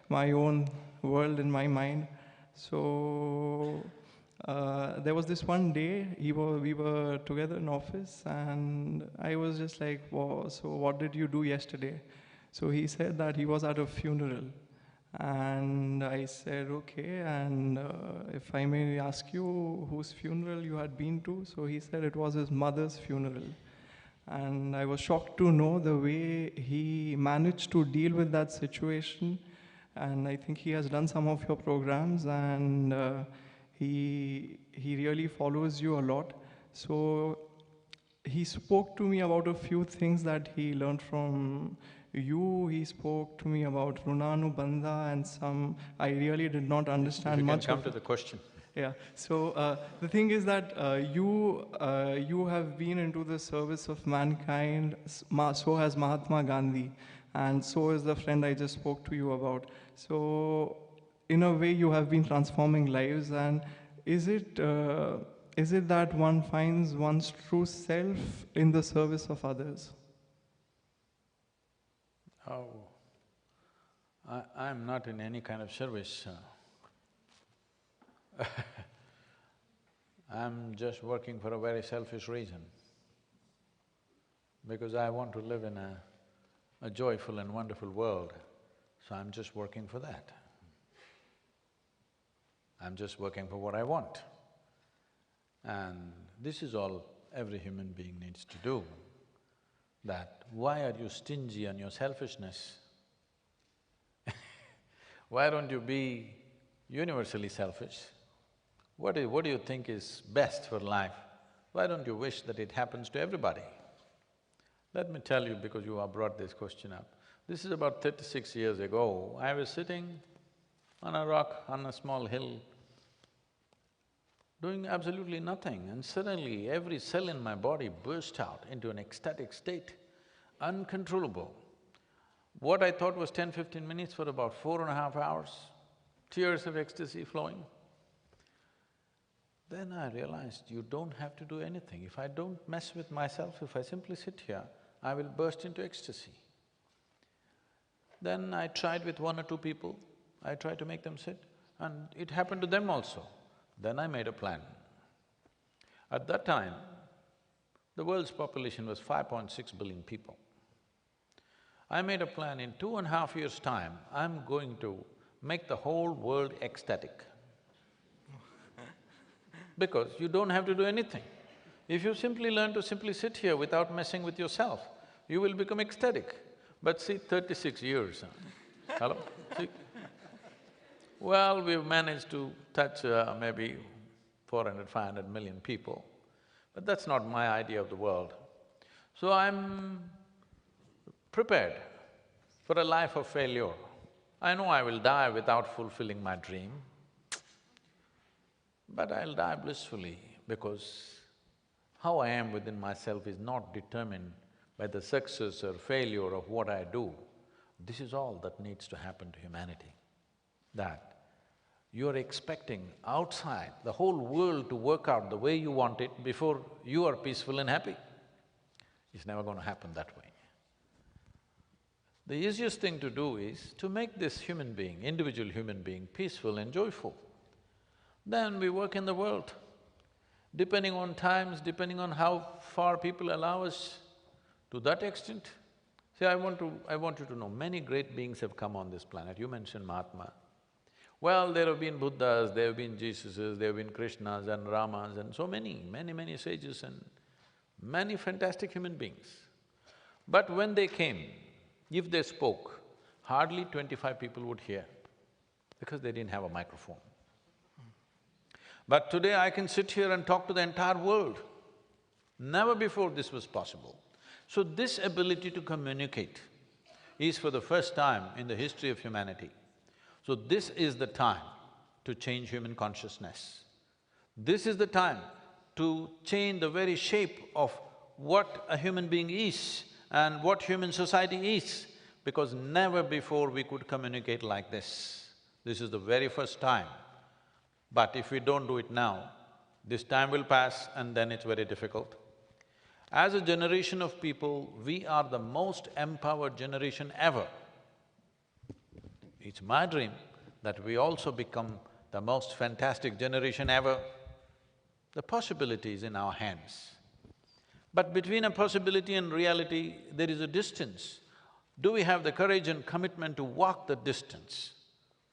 [SPEAKER 12] my own world in my mind. So there was this one day, we were together in office, and I was just like, "Wow, so what did you do yesterday?" So he said that he was at a funeral. And I said, "Okay, and if I may ask you whose funeral you had been to?" So he said it was his mother's funeral. And I was shocked to know the way he managed to deal with that situation. And I think he has done some of your programs, and he really follows you a lot. So he spoke to me about a few things that he learned from you. He spoke to me about Runanubandha and some… I really did not understand much of it.
[SPEAKER 7] You can come to the question.
[SPEAKER 12] Yeah, so the thing is that you have been into the service of mankind, so has Mahatma Gandhi, and so is the friend I just spoke to you about. So in a way you have been transforming lives, and is it that one finds one's true self in the service of others?
[SPEAKER 7] Oh, I'm not in any kind of service. I'm just working for a very selfish reason, because I want to live in a joyful and wonderful world, so I'm just working for that. I'm just working for what I want. And this is all every human being needs to do. That why are you stingy on your selfishness? Why don't you be universally selfish? What do you think is best for life? Why don't you wish that it happens to everybody? Let me tell you, because you have brought this question up. This is about 36 years ago. I was sitting on a rock, on a small hill, doing absolutely nothing, and suddenly every cell in my body burst out into an ecstatic state, uncontrollable. What I thought was 10–15 minutes for about 4.5 hours, tears of ecstasy flowing. Then I realized you don't have to do anything. If I don't mess with myself, if I simply sit here, I will burst into ecstasy. Then I tried with 1 or 2 people, I tried to make them sit, and it happened to them also. Then I made a plan. At that time, the world's population was 5.6 billion people. I made a plan, in 2.5 years' time, I'm going to make the whole world ecstatic. Because you don't have to do anything. If you simply learn to simply sit here without messing with yourself, you will become ecstatic. But see, 36 years, hello? See? Well, we've managed to touch maybe 400–500 million people, but that's not my idea of the world. So I'm prepared for a life of failure. I know I will die without fulfilling my dream, but I'll die blissfully because how I am within myself is not determined by the success or failure of what I do. This is all that needs to happen to humanity, that you're expecting outside the whole world to work out the way you want it before you are peaceful and happy. It's never going to happen that way. The easiest thing to do is to make this human being, individual human being, peaceful and joyful. Then we work in the world. Depending on times, depending on how far people allow us, to that extent. See, I want you to know, many great beings have come on this planet. You mentioned Mahatma. Well, there have been Buddhas, there have been Jesuses, there have been Krishnas and Ramas and so many sages and many fantastic human beings. But when they came, if they spoke, hardly 25 people would hear because they didn't have a microphone. But today I can sit here and talk to the entire world. Never before this was possible. So this ability to communicate is for the first time in the history of humanity. So this is the time to change human consciousness. This is the time to change the very shape of what a human being is and what human society is, because never before we could communicate like this. This is the very first time. But if we don't do it now, this time will pass and then it's very difficult. As a generation of people, we are the most empowered generation ever. It's my dream that we also become the most fantastic generation ever. The possibility is in our hands. But between a possibility and reality, there is a distance. Do we have the courage and commitment to walk the distance?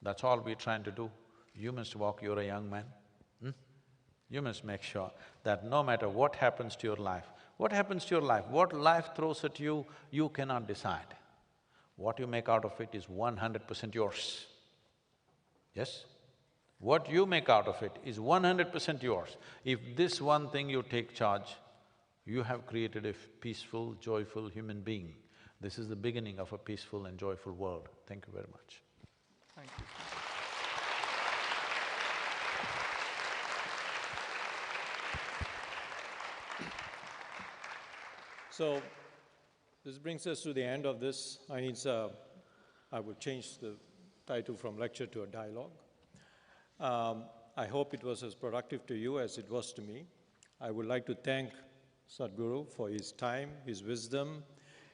[SPEAKER 7] That's all we're trying to do. You must walk, you're a young man. You must make sure that no matter what happens to your life, what life throws at you, you cannot decide. What you make out of it is 100% yours. Yes? What you make out of it is 100% yours. If this one thing you take charge, you have created a peaceful, joyful human being. This is the beginning of a peaceful and joyful world. Thank you very much.
[SPEAKER 12] Thank you.
[SPEAKER 6] So, this brings us to the end of this. I will change the title from lecture to a dialogue. I hope it was as productive to you as it was to me. I would like to thank Sadhguru for his time, his wisdom,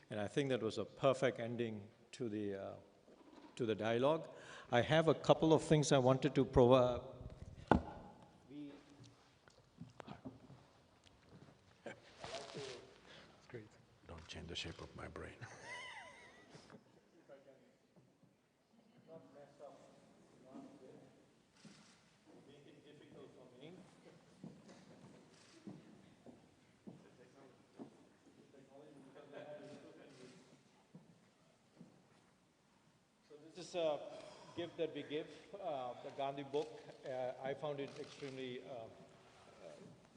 [SPEAKER 6] and I think that was a perfect ending to the dialogue. I have a couple of things I wanted to provide.
[SPEAKER 7] Great. Don't change the shape of my brain.
[SPEAKER 6] This is a gift that we give, the Gandhi book. I found it extremely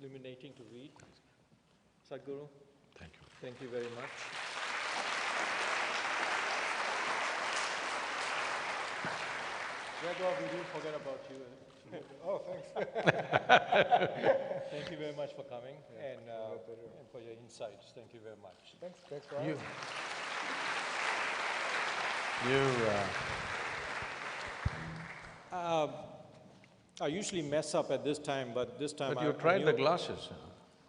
[SPEAKER 6] illuminating to read. Sadhguru?
[SPEAKER 7] Thank you.
[SPEAKER 6] Thank you very much. Gregoire, we didn't forget about you.
[SPEAKER 9] Oh, thanks.
[SPEAKER 6] Thank you very much for coming and for your insights. Thank you very much.
[SPEAKER 9] Thanks for having me.
[SPEAKER 6] I usually mess up at this time, but this time
[SPEAKER 7] But you tried the glasses.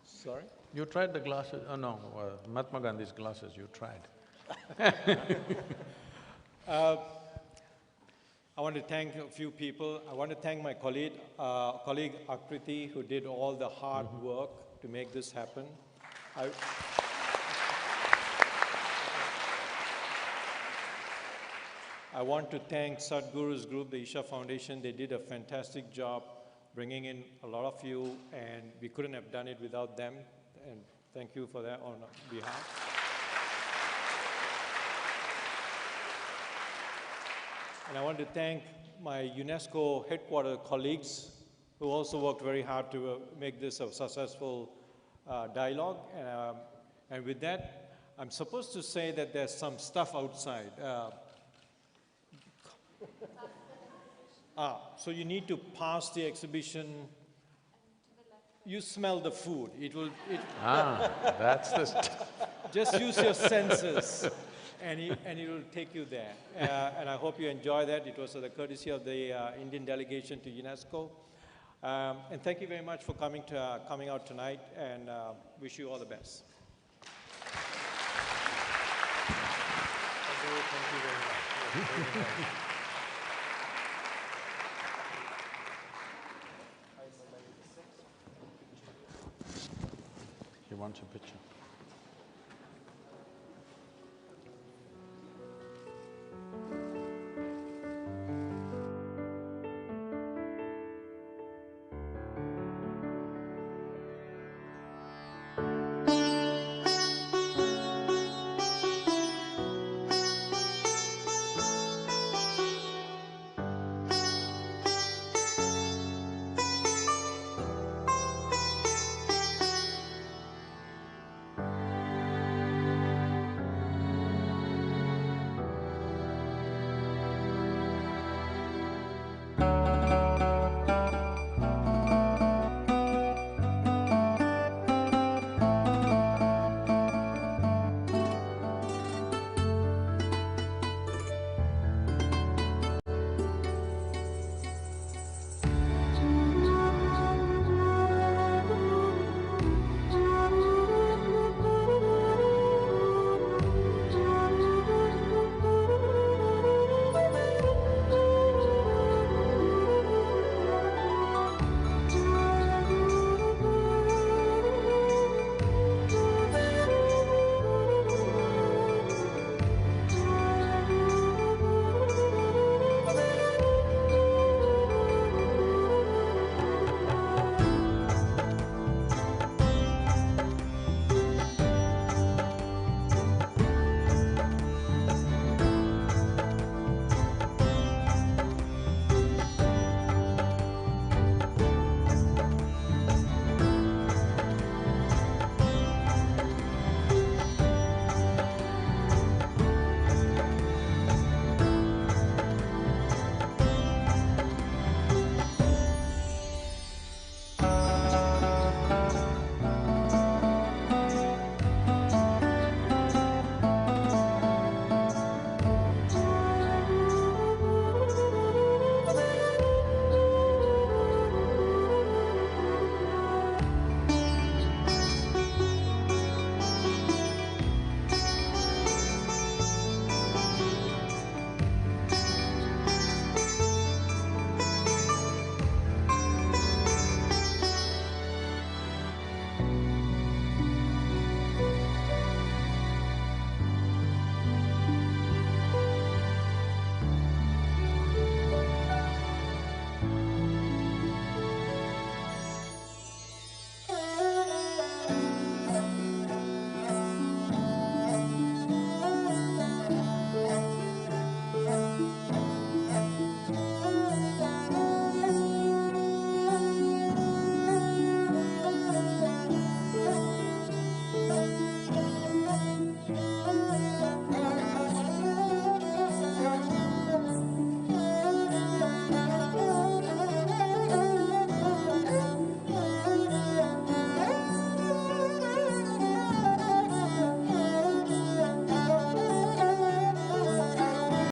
[SPEAKER 6] Sorry?
[SPEAKER 7] You tried the glasses, oh no, Mahatma Gandhi's glasses, you tried.
[SPEAKER 6] I want to thank a few people. I want to thank my colleague Akriti, who did all the hard work to make this happen. I want to thank Sadhguru's group, the Isha Foundation. They did a fantastic job bringing in a lot of you, and we couldn't have done it without them. And thank you for that on behalf. And I want to thank my UNESCO headquarters colleagues who also worked very hard to make this a successful dialogue. And with that, I'm supposed to say that there's some stuff outside. So you need to pass the exhibition. You smell the food. It will.
[SPEAKER 7] That's the.
[SPEAKER 6] Just use your senses, and it will take you there. And I hope you enjoy that. It was the courtesy of the Indian delegation to UNESCO. And thank you very much for coming out tonight. And wish you all the best. Thank you very much.
[SPEAKER 7] He wants a picture.